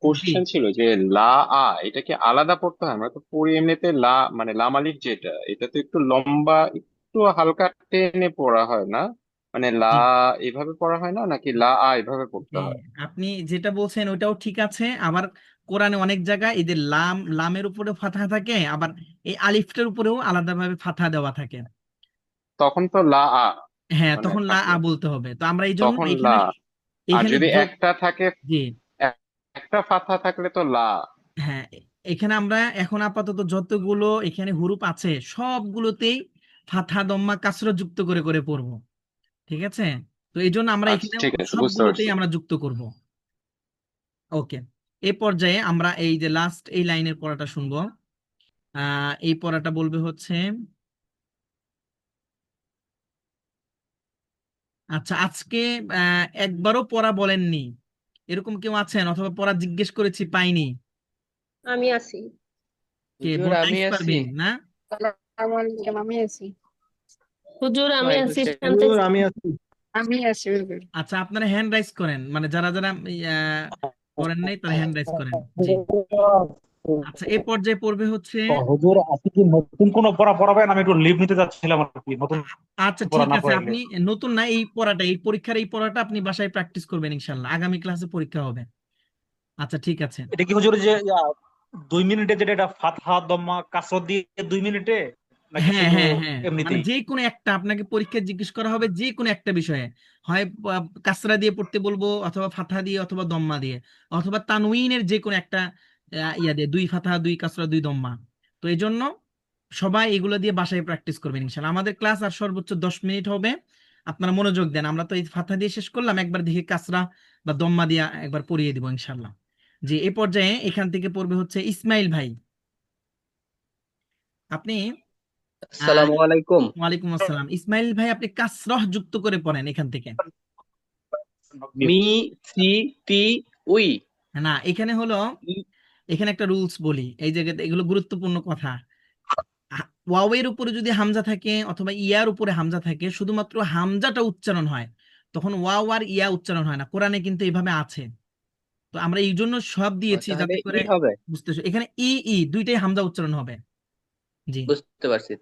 Speaker 15: কোশ্চেন ছিল যে লা আ এটা কি আলাদা পড়তে হয়? আমরা তো পড়ি এমনিতে লা, মানে লাম আলিফ যেটা, এটা তো একটু লম্বা, একটু হালকা টেনে পড়া হয় না? মানে লা
Speaker 1: জি,
Speaker 15: এভাবে পড়া হয় না, নাকি লা আ এভাবে পড়তে
Speaker 1: জি।
Speaker 15: হয়?
Speaker 1: আপনি যেটা বলছেন ওইটাও ঠিক আছে। আবার কোরআনে অনেক জায়গায় এই যে লামের উপরে ফাথা থাকে, আবার এই আলিফটার উপরেও আলাদাভাবে ফাথা দেওয়া থাকে।
Speaker 15: তখন তো লা আ
Speaker 1: হ্যাঁ,
Speaker 15: মানে
Speaker 1: তখন লা আ
Speaker 15: থাকে,
Speaker 1: বলতে হবে। তো আমরা এই জন্য
Speaker 15: তখন লা।
Speaker 1: এখানে
Speaker 15: আর
Speaker 1: এখানে
Speaker 15: যদি
Speaker 1: যোগ।
Speaker 15: একটা থাকে,
Speaker 1: জি,
Speaker 15: একটা ফাথা থাকলে তো লা।
Speaker 1: হ্যাঁ। এখানে আমরা এখন আপাতত যতগুলো এখানে হুরুফ আছে সবগুলোতেই ফাথা দম্মা কাসরা যুক্ত করে করে পড়বো। ঠিক আছে? তো এই জন্য আমরা
Speaker 15: আচ্ছা,
Speaker 1: এখানে
Speaker 15: ঠিক আছে, বুঝতে
Speaker 1: সবগুলোতেই
Speaker 15: পারছি।
Speaker 1: আমরা যুক্ত করব। ওকে। এই পর্যায়ে আমরা এই যে লাস্ট এই লাইনের পড়াটা শুনবো। এই পড়াটা বলবে হচ্ছে, আচ্ছা আজকে একবারও পড়া বলেননি এরকম কেউ আছেন, অথবা পড়া জিজ্ঞেস করেছি পাইনি?
Speaker 12: আমি আছি।
Speaker 1: কে?
Speaker 8: হুজুর
Speaker 1: বোন
Speaker 8: আমি
Speaker 1: আইস
Speaker 8: আছি।
Speaker 1: পারবিন না?
Speaker 12: আসসালামু আলাইকুম, আমি আছি। হুজুর আমি
Speaker 8: ওয়ালাইকুম
Speaker 12: আছি,
Speaker 8: আসসালাম।
Speaker 12: শান্তি।
Speaker 9: আমি আছি।
Speaker 12: আমি আছি হুজুর।
Speaker 1: আচ্ছা, আপনারা হ্যান্ড রাইজ করেন, মানে যারা যারা করেন নাই তারা হ্যান্ড রাইজ করেন। জি। আচ্ছা, এই পর্যায়ে পড়বে হচ্ছে।
Speaker 9: হুজুর, আজকে কি নতুন কোনো পড়া পড়াবেন? আমি একটু লিভ নিতে চাচ্ছিলাম আর কি, নতুন
Speaker 1: আচ্ছা,
Speaker 9: পড়া
Speaker 1: ঠিক
Speaker 9: না
Speaker 1: আছে।
Speaker 9: পড়াইলে।
Speaker 1: আপনি নতুন না, এই পড়াটা, এই পরীক্ষার এই পড়াটা আপনি বাসায় প্র্যাকটিস করবেন ইনশাল্লাহ। আগামী ক্লাসে পরীক্ষা হবে। আচ্ছা, ঠিক আছে।
Speaker 9: এটা কি হুজুর যে 2 মিনিটে যেটা, এটা ফাতহা দম্মা কাসর দিয়ে 2 মিনিটে, নাকি
Speaker 1: হ্যাঁ,
Speaker 9: শুধু
Speaker 1: হ্যাঁ, হ্যাঁ। মানে
Speaker 9: এমনিতেই?
Speaker 1: যে কোনো একটা আপনাকে পরীক্ষায় জিজ্ঞেস করা হবে, যে কোনো একটা বিষয়ে। হয় কাসরা দিয়ে পড়তে বলবো, অথবা ফাতহা দিয়ে, অথবা দম্মা দিয়ে, অথবা তানউইনের যে কোনো একটা ইয়া দিয়ে, 2 ফাতহা 2 কাসরা 2 দম্মা। তো এই জন্য সবাই এগুলো দিয়ে বাসায় প্র্যাকটিস করবেন ইনশাল্লাহ। আমাদের ক্লাস আর সর্বোচ্চ 10 মিনিট হবে। আপনারা মনোযোগ দেন। আমরা তো এই ফাতহা দিয়ে শেষ করলাম, একবার দেখি কাসরা বা দম্মা দিয়ে একবার পড়িয়ে দিব ইনশাল্লাহ। জি, এই পর্যায়ে এখান থেকে পড়বে হচ্ছে ইসমাইল ভাই। আপনি আহ
Speaker 8: আসসালামু আলাইকুম।
Speaker 1: ওয়ালাইকুম আসসালাম। ইসমাইল ভাই, আপনি কাসরাহ যুক্ত করে পড়েন এখান থেকে।
Speaker 8: Me see tea we.
Speaker 1: না, এখানে হলো, এখানে একটা রুলস বলি, এই জায়গাতে এগুলো গুরুত্বপূর্ণ কথা। ওয়াও এর উপরে যদি হামজা থাকে, অথবা ইয়ার উপরে হামজা থাকে, শুধুমাত্র হামজাটা উচ্চারণ হয়, তখন ওয়াও আর ইয়া উচ্চারণ হয় না। কোরআনে কিন্তু এইভাবে আছে। তো আমরা এই জন্য সব দিয়েছি
Speaker 8: তাহলে
Speaker 1: যাতে
Speaker 8: ই
Speaker 1: করে
Speaker 8: হবে।
Speaker 1: এখানে ই ই দুইটাই হামজা উচ্চারণ হবে। জি,
Speaker 8: বুঝতে পারছি।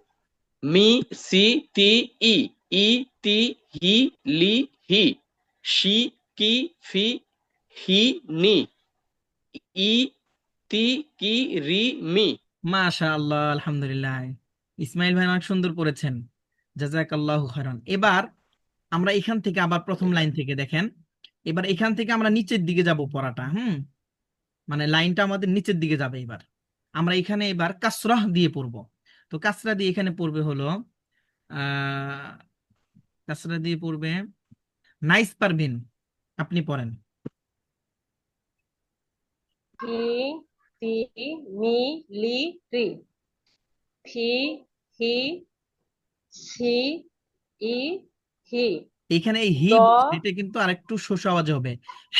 Speaker 8: মি সি টি ই। ই তি হি লি হি। শি কি ফি হি নি। ই তি কি রি মি।
Speaker 1: মাশাআল্লাহ, আলহামদুলিল্লাহ। ইসমাইল ভাই অনেক সুন্দর পড়েছেন। জাযাকাল্লাহু খাইরান। এবার আমরা এখান থেকে আবার প্রথম লাইন থেকে দেখেন। এবার এখান থেকে আমরা নিচের দিকে যাব পড়াটা। মানে লাইনটা আমাদের নিচের দিকে যাবে। এবার আমরা এখানে এবার কাসরাহ দিয়ে পড়ব। তো কাসরা দিয়ে এখানে পড়বে হলো, আহ কাসরা দিয়ে পড়বে নাইস পারভিন। আপনি পড়েন।
Speaker 12: ই তি
Speaker 5: ফি মি লি রি ফি হি সি ই হি
Speaker 1: এখানে এই হি
Speaker 5: দ
Speaker 1: এটা কিন্তু আরেকটু শোষ আওয়াজে হবে,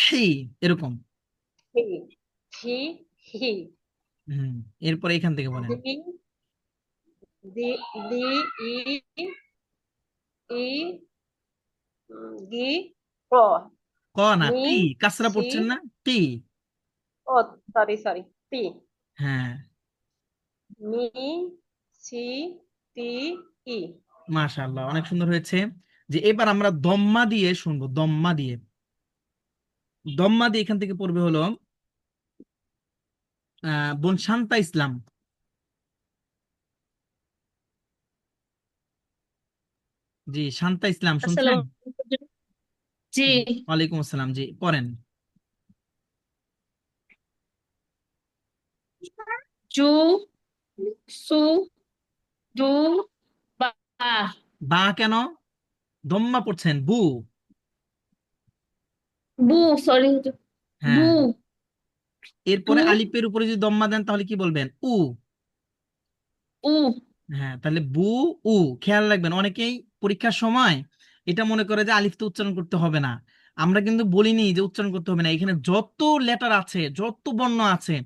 Speaker 1: হি এরকম।
Speaker 5: হি ফি হি
Speaker 1: হুম, এরপরে এখান থেকে বলেন।
Speaker 5: দি দি দি ই ই গি র
Speaker 1: ক না,
Speaker 5: মি
Speaker 1: টি, কাসরা
Speaker 5: সি
Speaker 1: পড়ছেন না, টি।
Speaker 5: ও সরি তি
Speaker 1: হ্যাঁ,
Speaker 5: মি সি তি ই
Speaker 1: মাশাআল্লাহ, অনেক সুন্দর হয়েছে। যে এবার আমরা দম্মা দিয়ে শুনবো, দম্মা দিয়ে। দম্মা দিয়ে এখান থেকে পড়বে হলো বোন শান্তা ইসলাম। জি, শান্তা ইসলাম শুনছেন?
Speaker 10: আসসালামু আলাইকুম। জি,
Speaker 1: ওয়ালাইকুম আসসালাম, জি পড়েন।
Speaker 10: জু সু দু বা।
Speaker 1: বা কেন? দম্মা পড়ছেন, বু।
Speaker 10: বু, সরি, বু
Speaker 1: হ্যাঁ,
Speaker 10: দু
Speaker 1: এরপরে আলিফের উপরে যদি দম্মা দেন তাহলে কি বলবেন? উ।
Speaker 10: উ
Speaker 1: হ্যাঁ, তাহলে বু উ। খেয়াল রাখবেন, অনেকেই পরীক্ষার সময় এটা মনে করে যে আলিফ তো উচ্চারণ করতে হবে না। আমরা কিন্তু বলিনি যে উচ্চারণ করতে হবে না, এখানে যত লেটার আছে, যত বর্ণ আছে,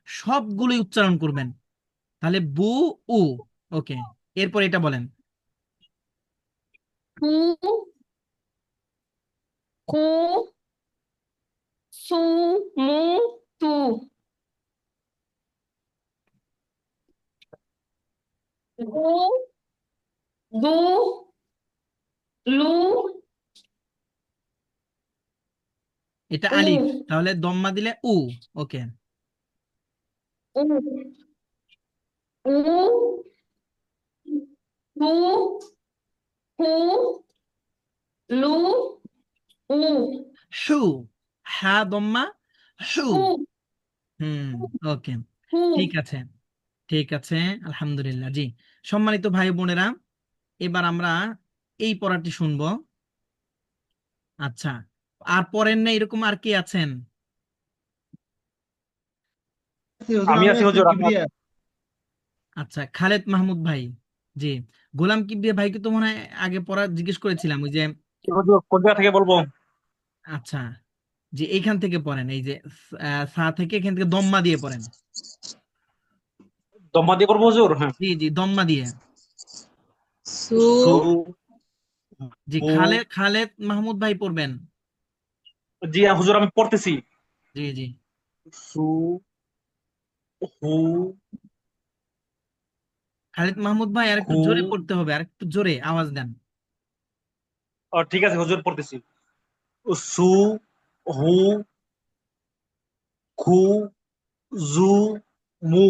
Speaker 1: সবগুলোই উচ্চারণ করবেন। তাহলে বু উ। ওকে, এরপর এটা বলেন।
Speaker 10: কু কু সু মু তু গু গু লু
Speaker 1: এটা
Speaker 10: উ
Speaker 1: আলিফ, তাহলে দম্মা দিলে উ। ওকে,
Speaker 10: উ উ হু হু লু উ
Speaker 1: হু। হা দম্মা, হু।
Speaker 10: হু
Speaker 1: হুম, ওকে,
Speaker 10: হু
Speaker 1: ঠিক আছে, ঠিক আছে, আলহামদুলিল্লাহ। জি, সম্মানিত ভাই বোনেরা, এবার আমরা এই পড়াটি শুনবো। আচ্ছা, আর পড়েন না এরকম আর কি আছেন?
Speaker 9: আমি আছি হুজুর,
Speaker 1: আচ্ছা, খালেদ মাহমুদ ভাই। জি, গোলাম কিবরিয়া ভাইকে তো মনে হয় আগে পড়া জিজ্ঞেস করেছিলাম, ওই যে।
Speaker 9: হুজুর কোন জায়গা থেকে বলবো?
Speaker 1: আচ্ছা, যে এইখান থেকে পড়েন, এই যে সা থেকে এখান থেকে দম্মা দিয়ে পড়েন।
Speaker 9: দম্মা দিয়ে করবো হুজুর? হ্যাঁ।
Speaker 1: জি জি, দম্মা দিয়ে।
Speaker 5: সু
Speaker 9: সু
Speaker 1: জি,
Speaker 9: হু
Speaker 1: খালেদ মাহমুদ ভাই পড়বেন।
Speaker 9: জি হুজুর, আমি পড়তেছি।
Speaker 1: জি জি,
Speaker 9: সু হু
Speaker 1: খালেদ মাহমুদ ভাই আর একটু
Speaker 9: হু
Speaker 1: জোরে পড়তে হবে, আর একটু জোরে আওয়াজ দেন।
Speaker 9: ঠিক আছে হুজুর, পড়তেছি। সু হু খু জু মু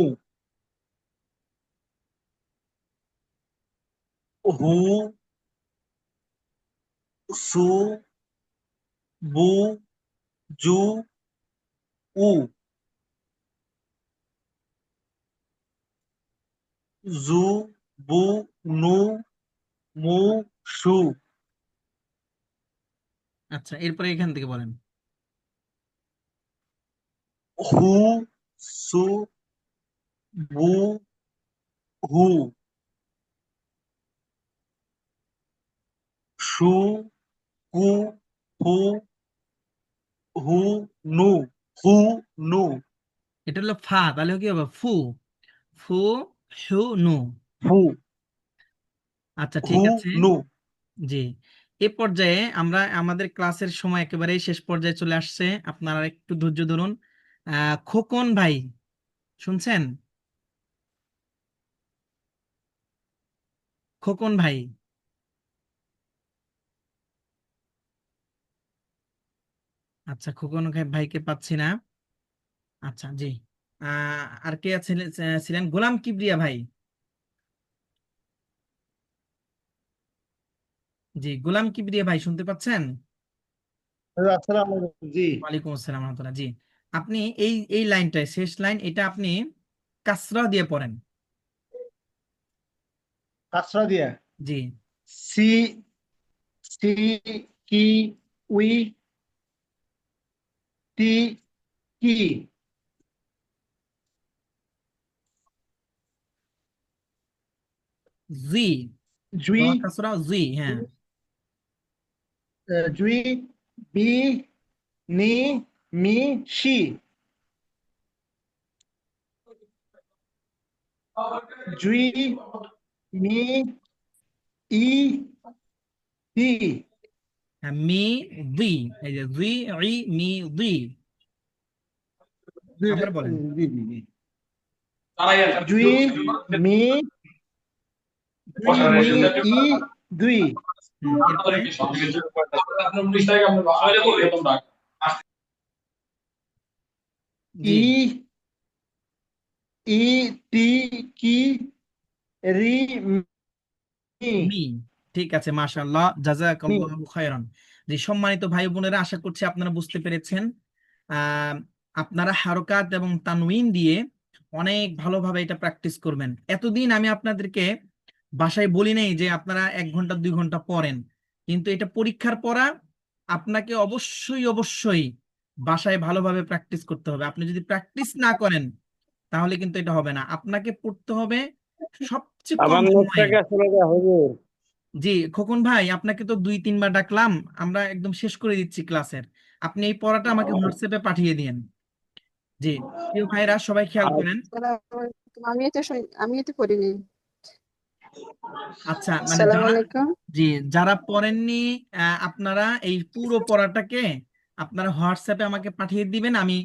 Speaker 9: হু সু বু জু উ জু বু নু মু সু
Speaker 1: আচ্ছা, এরপরে এখান থেকে বলেন।
Speaker 9: হু সু বু হু সু কু হু হু নু হু নু
Speaker 1: এটা হলো ফা, তাহলে কি হবে? ফু। ফু হু নু।
Speaker 9: ফু
Speaker 1: আচ্ছা, ঠিক
Speaker 9: হু
Speaker 1: আছে।
Speaker 9: নু
Speaker 1: জি, এ পর্যায়ে আমরা আমাদের ক্লাসের সময় একেবারেই শেষ পর্যায়ে চলে আসছে, আপনারা একটু ধৈর্য ধরুন। খোকন ভাই শুনছেন? খোকন ভাই, আচ্ছা, ভাইকে পাচ্ছি না। আচ্ছা, জি, আর কে ছিলেন? গোলাম কিবরিয়া ভাই। জি, গোলাম কিবরিয়া ভাই শুনতে পাচ্ছেন?
Speaker 6: আসসালামু আলাইকুম। জি,
Speaker 1: ওয়ালাইকুম আসসালাম রহমতুল্লাহ। জি, আপনি এই এই লাইনটায়, শেষ লাইন, এটা আপনি কাসরা দিয়ে পড়েন।
Speaker 6: কাসরা দিয়া।
Speaker 1: জি,
Speaker 6: সি সি কি উই টি কি
Speaker 1: জি
Speaker 6: জুই
Speaker 1: কাসরা জি, হ্যাঁ।
Speaker 6: জুই বি নি মি শি জুই মি ই দি
Speaker 1: হ্যাঁ, মি দি, এই যে জি ই মি দি। আবার বলেন।
Speaker 6: জুই মি ই দুই
Speaker 1: এরপরে জি
Speaker 6: ই ই টি কি রি মি
Speaker 1: মি, ঠিক আছে, মাশাআল্লাহ, জাযাকাল্লাহু খায়রান। যে সম্মানিত ভাই বোনেরা, আশা করছি আপনারা বুঝতে পেরেছেন। আহ আপনারা হারকাত এবং তানউইন দিয়ে অনেক ভালোভাবে এটা প্র্যাকটিস করবেন। এতদিন আমি আপনাদেরকে বাসায় বলি নাই যে আপনারা 1 ঘন্টা 2 ঘন্টা পড়েন, কিন্তু এটা পরীক্ষার পড়া, আপনাকে অবশ্যই অবশ্যই বাসায় ভালোভাবে প্র্যাকটিস করতে হবে। আপনি যদি প্র্যাকটিস না করেন তাহলে কিন্তু এটা হবে না। আপনাকে পড়তে হবে সবচেয়ে কম সময়ে। জি খোকন ভাই, আপনাকে তো 2-3 বার ডাকলাম, আমরা একদম শেষ করে দিচ্ছি ক্লাসের। আপনি এই পড়াটা আমাকে হোয়াটসঅ্যাপে পাঠিয়ে দিন। জি প্রিয় ভাইরা, সবাই খেয়াল করেন।
Speaker 12: আমি এটা করিনি।
Speaker 1: আচ্ছা, মানে
Speaker 12: আসসালামু
Speaker 1: যারা,
Speaker 12: আলাইকুম।
Speaker 1: জি যারা পড়েননি, আপনারা এই পুরো পড়াটাকে আপনারা হোয়াটসঅ্যাপে আমাকে পাঠিয়ে দিবেন। আমি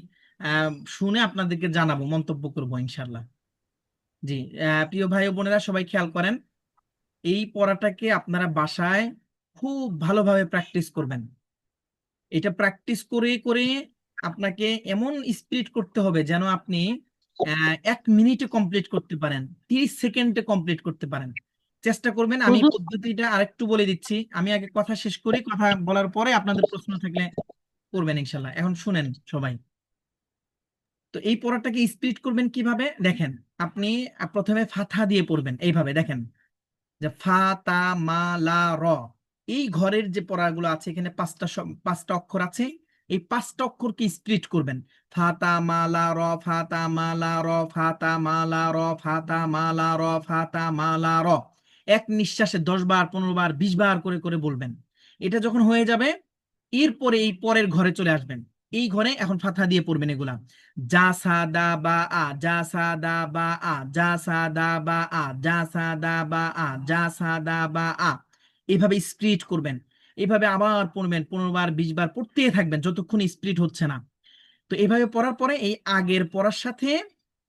Speaker 1: শুনে আপনাদেরকে জানাবো, মন্তব্য করবো ইনশাল্লাহ। জি প্রিয় ভাই ও বোনেরা, সবাই খেয়াল করেন। এই পড়াটাকে আপনারা বাসায় খুব ভালোভাবে প্র্যাকটিস করবেন। এটা প্র্যাকটিস করে করে আপনাকে এমন স্পিড করতে হবে যেন আপনি 1 মিনিটে কমপ্লিট করতে পারেন, 30 সেকেন্ডে কমপ্লিট করতে পারেন। চেষ্টা করবেন। আমি পদ্ধতিটা আরেকটু বলে দিচ্ছি। আমি আগে কথা শেষ করি, কথা বলার পরে আপনাদের প্রশ্ন থাকলে করবেন ইনশাল্লাহ। এখন শুনেন সবাই। তো এই পড়াটাকে স্পিড করবেন কিভাবে দেখেন। আপনি প্রথমে ফাথা দিয়ে পড়বেন, এইভাবে দেখেন, যে ফা তা মা লা র। এই ঘরের যে পড়াগুলো আছে, এখানে 5টা অক্ষর আছে। এই 5টা অক্ষরকে স্প্লিট করবেন। ফা তা মা লা র, ফা তা মা লা র, ফা তা মা লা র, ফা তা মা লা র, ফা তা মা লা র। এক নিঃশ্বাসে 10 বার, 15 বার, 20 বার করে করে বলবেন। এটা যখন হয়ে যাবে, এরপরে এই পরের ঘরে চলে আসবেন। এই ঘরে এখন ফাথা দিয়ে পড়বেন এগুলা। যা সা দা বা আ, যা সা দা বা আ, যা সা দা বা আ, যা সা দা বা আ, যা সা দা বা আ। এইভাবে স্প্লিট করবেন। এইভাবে আবার পড়বেন, 15 বার 20 বার পড়তে থাকবেন যতক্ষণ স্প্লিট হচ্ছে না। তো এইভাবে পড়ার পরে এই আগের পড়ার সাথে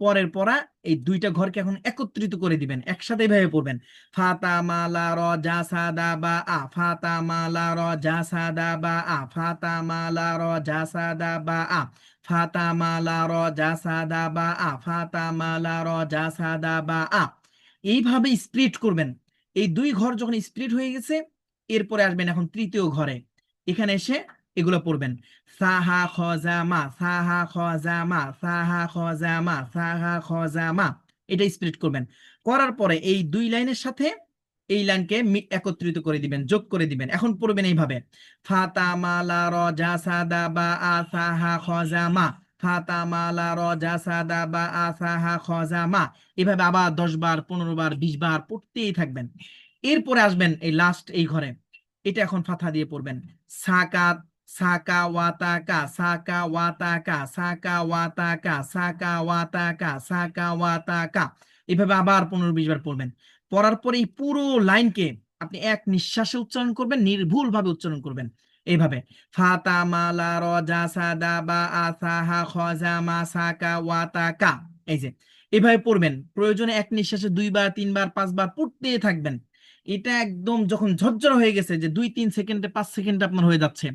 Speaker 1: পরের পড়া, এই 2টা ঘরকে এখন একত্রিত করে দিবেন, একসাথে এইভাবে পড়বেন। ফাতা মালা র, যা সা দা বা আ, ফাতা মালা র, যা সা দা বা আ, ফাতা মালা র, যা সা দা বা আ, ফাতা মালা র, যা সা দা বা আ, ফাতা মালা র, যা সা দা বা আ। এইভাবে স্প্লিট করবেন। এই 2 ঘর যখন স্প্লিট হয়ে গেছে, এরপরে আসবেন এখন 3য় ঘরে। এখানে এসে এগুলো পড়বেন। সাহা খজামা, সাহা খজামা, সাহা খজামা, সাহা খজামা। এটা স্প্লিট করবেন। করার পরে এই 2 লাইনের সাথে এই লাইনকে একত্রিত করে দিবেন, যোগ করে দিবেন। এখন পড়বেন এইভাবে, ফাতা মালা র, যা সাদা বা আ, সাহা খজামা, ফাতা মালা র, যা সাদা বা আ, সাহা খজামা। এভাবে আবার 10 বার, 15 বার, 20 বার পড়তেই থাকবেন। এরপরে আসবেন এই লাস্ট এই ঘরে। এটা এখন ফাথা দিয়ে পড়বেন। সাকাত, সাকা ওয়াতাকা, সাকা ওয়াতাকা, সাকা ওয়াতাকা, সাকা ওয়াতাকা, সাকা ওয়াতাকা। এভাবে আবার 15-20 বার পড়বেন। পড়ার পরে এই পুরো লাইনকে আপনি এক নিঃশ্বাসে উচ্চারণ করবেন, নির্ভুল ভাবে উচ্চারণ করবেন। এইভাবে ফাতা মালা র, যা সাদা বা আ, সাহা খজামা, সাকা ওয়াতাকা। এই যে এভাবে পড়বেন। প্রয়োজনে এক নিঃশ্বাসে 2 বার, 3 বার, 5 বার পড়তে থাকবেন। এটা একদম যখন ঝরঝর হয়ে গেছে, যে 2-3 সেকেন্ডে 5 সেকেন্ডে আপনার হয়ে যাচ্ছে,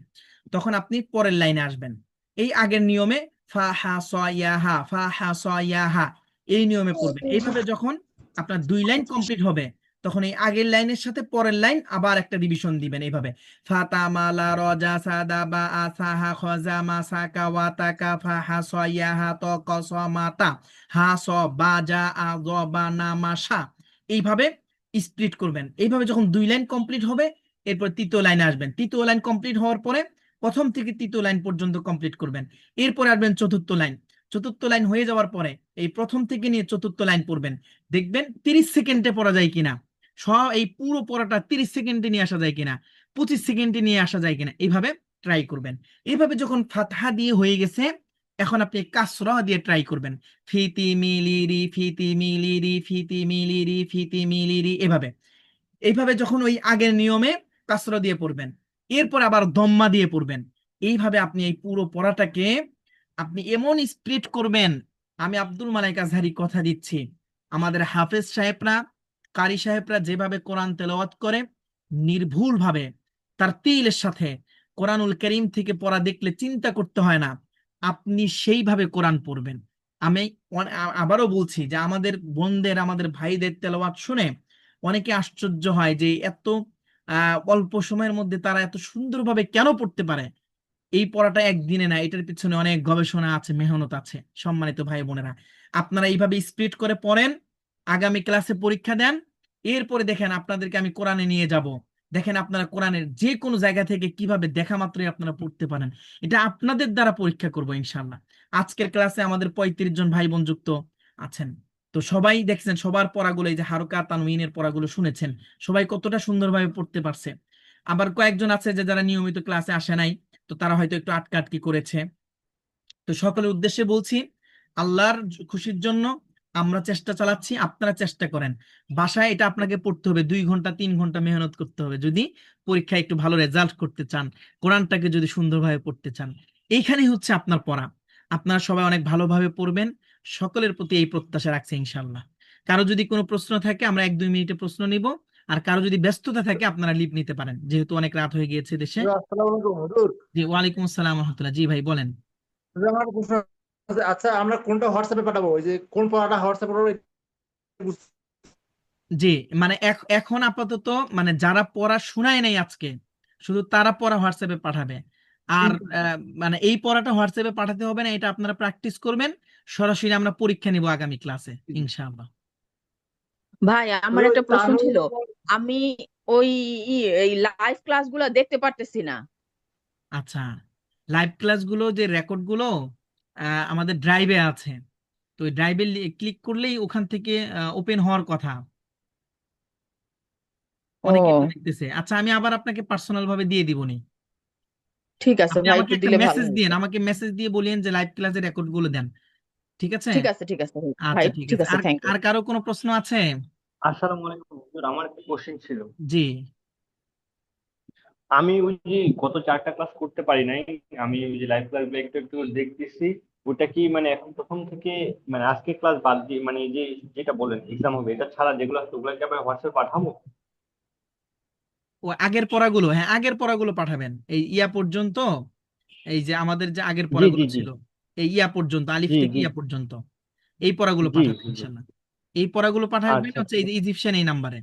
Speaker 1: তখন আপনি পরের লাইনে আসবেন। এই আগের নিয়মে ফা হা স ইয়া হা, ফা হা স ইয়া হা, এই নিয়মে পড়বেন। এইভাবে যখন আপনার 2 লাইন কমপ্লিট হবে, তখন এই আগের লাইনের সাথে পরের লাইন আবার একটা রিভিশন দিবেন। এইভাবে ফাতা মালা র, যা সাদা বা আ, সাহা খজামা, সাকা ওয়াতাকা, ফা হা স ইয়া হা, ত ক স মা তা, হা স বা যা আ, জ বা না মা সা। এইভাবে স্প্লিট করবেন। এইভাবে যখন 2 লাইন কমপ্লিট হবে, এরপর 3য় লাইনে আসবেন। 3য় লাইন কমপ্লিট হওয়ার পরে প্রথম থেকে 3য় লাইন পর্যন্ত কমপ্লিট করবেন। এরপরে আসবেন 4র্থ লাইন। 4র্থ লাইন হয়ে যাওয়ার পরে এই প্রথম থেকে নিয়ে 4র্থ লাইন পড়বেন। দেখবেন 30 সেকেন্ডে পড়া যায় কিনা। এই পুরো পড়াটা 30 সেকেন্ডে নিয়ে আসা যায় কিনা, 25 সেকেন্ডে নিয়ে আসা যায় কিনা, এইভাবে ট্রাই করবেন। এইভাবে যখন ফাতহা দিয়ে হয়ে গেছে, এখন আপনি কাসরা দিয়ে ট্রাই করবেন, ফিতি মিলিরি ফিতি মিলিরি ফিতি মিলিরি ফিতি মিলিরি, এইভাবে যখন ওই আগের নিয়মে কাসরা দিয়ে পড়বেন, এরপর আবার দম্মা দিয়ে পড়বেন। এইভাবে আপনি এই পুরো পড়াটাকে আপনি এমন স্প্লিট করবেন, আমি আব্দুল মালেক আজহারি কথা দিচ্ছি, আমাদের হাফেজ সাহেবরা, কারি সাহেবরা যেভাবে কোরআন তেলাওয়াত করে নির্ভুল ভাবে তার তিলের সাথে, কোরআনুল কারীম থেকে পড়া দেখলে চিন্তা করতে হয় না, আপনি সেইভাবে কোরআন পড়বেন। আমি আবারও বলছি যে আমাদের বোনদের, আমাদের ভাইদের তেলাওয়াত শুনে অনেকে আশ্চর্য হয় যে এত অল্প সময়ের মধ্যে তারা এত সুন্দরভাবে কেন পড়তে পারে। এই পড়াটা একদিনে না, এটার পিছনে অনেক গবেষণা আছে, মেহনত আছে। সম্মানিত ভাই বোনেরা, আপনারা এইভাবে স্প্লিট করে পড়েন, আগামী ক্লাসে পরীক্ষা দেন, এরপরে দেখেন আপনাদেরকে আমি কোরআনে নিয়ে যাব, দেখেন আপনারা কোরআনের যে কোনো জায়গা থেকে কিভাবে দেখা মাত্রই আপনারা পড়তে পারেন। এটা আপনাদের দ্বারা পরীক্ষা করব ইনশাআল্লাহ। আজকের ক্লাসে আমাদের 35 জন ভাই বোন যুক্ত আছেন, তো সবাই দেখছেন, সবার পড়াগুলো, এই যে হারকা তানউইনের পড়াগুলো শুনেছেন, সবাই কতটা সুন্দরভাবে পড়তে পারছে। আবার কয়েকজন আছে যে যারা নিয়মিত ক্লাসে আসে নাই, তো তারা হয়তো একটু আটকাটকি করেছে। তো সকলের উদ্দেশ্যে বলছি, আল্লাহর খুশির জন্য আমরা চেষ্টা চালাচ্ছি, আপনারা চেষ্টা করেন। বাসায় এটা আপনাকে পড়তে হবে, 2 ঘন্টা 3 ঘন্টা মেহনত করতে হবে যদি পরীক্ষায় একটু ভালো রেজাল্ট করতে চান, কোরআনটাকে যদি সুন্দরভাবে পড়তে চান। এইখানেই হচ্ছে আপনার পড়া। আপনারা সবাই অনেক ভালোভাবে পড়বেন, সকলের প্রতি এই প্রত্যাশা রাখছি ইনশাআল্লাহ। কারো যদি কোনো প্রশ্ন থাকে আমরা 1-2 মিনিটে প্রশ্ন নিব, আর কারো যদি ব্যস্ততা থাকে আপনারা লিভ নিতে পারেন, যেহেতু অনেক রাত হয়ে গিয়েছে দেশে।
Speaker 6: আসসালামু আলাইকুম হুজুর।
Speaker 1: জি, ওয়ালাইকুম আসসালাম ওয়া রাহমাতুল্লাহ। জি ভাই বলেন।
Speaker 6: হুজুর, আমার প্রশ্ন আছে, আচ্ছা আমরা কোনটা হোয়াটসঅ্যাপে পাঠাবো, ওই যে কোন পড়াটা হোয়াটসঅ্যাপে পাঠাবো?
Speaker 1: জি, মানে এখন আপাতত মানে যারা পড়া শোনায় নাই আজকে, শুধু তারা পড়া হোয়াটসঅ্যাপে পাঠাবে। আর মানে এই পড়াটা হোয়াটসঅ্যাপে পাঠাতে হবে না, এটা আপনারা প্র্যাকটিস করবেন, সরাসরি আমরা পরীক্ষা নিব আগামী ক্লাসে ইনশাআল্লাহ।
Speaker 20: ভাই আমার একটা প্রশ্ন ছিল, আমি ওই এই লাইভ ক্লাসগুলো দেখতে পারতেছি না।
Speaker 1: আচ্ছা, লাইভ ক্লাসগুলো যে রেকর্ডগুলো আমাদের ড্রাইভে আছে, তো ওই ড্রাইভে ক্লিক করলেই ওখান থেকে ওপেন হওয়ার কথা। অনেকে তো দেখতেছে। আচ্ছা, আমি আবার আপনাকে পার্সোনাল ভাবে দিয়ে দিবনি।
Speaker 20: ঠিক আছে
Speaker 1: আপনি
Speaker 20: ভাই,
Speaker 1: আমাকে
Speaker 20: একটু
Speaker 1: একটা
Speaker 20: দিলে ভালো
Speaker 1: মেসেজ
Speaker 20: হতো।
Speaker 1: দিয়েন, আমাকে মেসেজ দিয়ে বলিয়েন যে লাইভ ক্লাসের রেকর্ড গুলো দেন। ঠিক আছে?
Speaker 20: ঠিক আছে ঠিক আছে ভাই,
Speaker 1: আচ্ছা, ঠিক
Speaker 20: ঠিক
Speaker 1: আছে।
Speaker 20: আছে,
Speaker 1: আর
Speaker 20: থ্যাংক ইউ।
Speaker 1: আর কারো কোনো প্রশ্ন আছে?
Speaker 16: আসসালামু আলাইকুম হুজুর, আমার একটা কোশ্চেন ছিল।
Speaker 1: জি,
Speaker 16: আমি ওই যে গত 4টা ক্লাস করতে পারি নাই, আমি ওই যে লাইভ ক্লাস গুলো একটু একটু দেখতেছি। ওটা কি মানে এখন প্রথম থেকে, মানে আজকে ক্লাস বাদ দিয়ে, মানে যে যেটা বলেন এক্সাম হবে এটা ছাড়া যেগুলো আছে ওগুলো কি আবার হোয়াটসঅ্যাপে পাঠাবো?
Speaker 1: ও আগের পড়াগুলো, হ্যাঁ আগের পড়াগুলো পাঠাবেন, এই ইয়া পর্যন্ত, এই যে আমাদের যে আগের
Speaker 16: জি
Speaker 1: পড়াগুলো
Speaker 16: জি জি
Speaker 1: ছিল, এই ইয়া পর্যন্ত, আলিফ
Speaker 16: জি
Speaker 1: থেকে
Speaker 16: জি
Speaker 1: ইয়া পর্যন্ত, এই পড়াগুলো
Speaker 16: জি
Speaker 1: পাঠাবেন
Speaker 16: জি জি।
Speaker 1: ইনশাআল্লাহ। এই পড়াগুলো পাঠাবেন
Speaker 16: আচ্ছা
Speaker 1: হচ্ছে এই যে ইজিপশিয়ান এই নাম্বারে।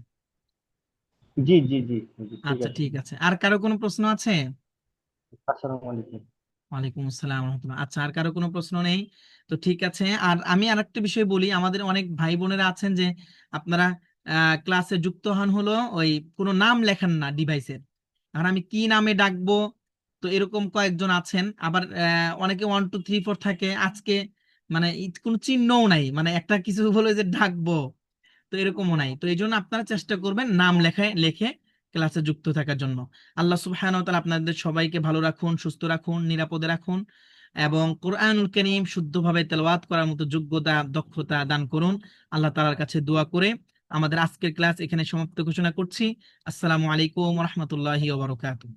Speaker 16: জি জি জি জি, ঠিক
Speaker 1: আচ্ছা,
Speaker 16: আছে।
Speaker 1: ঠিক আছে। আর কারো কোনো প্রশ্ন আছে?
Speaker 16: আসসালামু আলাইকুম।
Speaker 1: ওয়ালাইকুম আসসালাম ওয়া রাহমাতুল্লাহ। আচ্ছা, আর কারো কোনো প্রশ্ন নেই? তো ঠিক আছে। আর আমি আরেকটা বিষয় বলি, আমাদের অনেক ভাই বোনেরা আছেন যে আপনারা ক্লাসে যুক্ত হন, হলো ওই কোনো নাম লেখেন না ডিভাইসের, আর আমি কি নামে ডাকবো, তো এরকম কয়েকজন আছেন। আবার অনেকে 1 2 3 4 থাকে, আজকে মানে কোনো চিহ্নও নাই, মানে একটা কিছু বলে যে ডাকবো, তো এরকমও নাই। তো এই জন্য আপনারা চেষ্টা করবেন নাম লেখে ক্লাসে যুক্ত থাকার জন্য। আল্লাহ সুবহানাহু ওয়া তাআলা আপনাদের সবাইকে ভালো রাখুন, সুস্থ রাখুন, নিরাপদে রাখুন, এবং কোরআনুল কারীম শুদ্ধভাবে তেলাওয়াত করার মতো যোগ্যতা, দক্ষতা দান করুন। আল্লাহ তাআলার কাছে দোয়া করে আমাদের আজকের ক্লাস এখানে সমাপ্ত ঘোষণা করছি। আসসালামু আলাইকুম ওয়া রাহমাতুল্লাহি ওয়া বারাকাতুহু।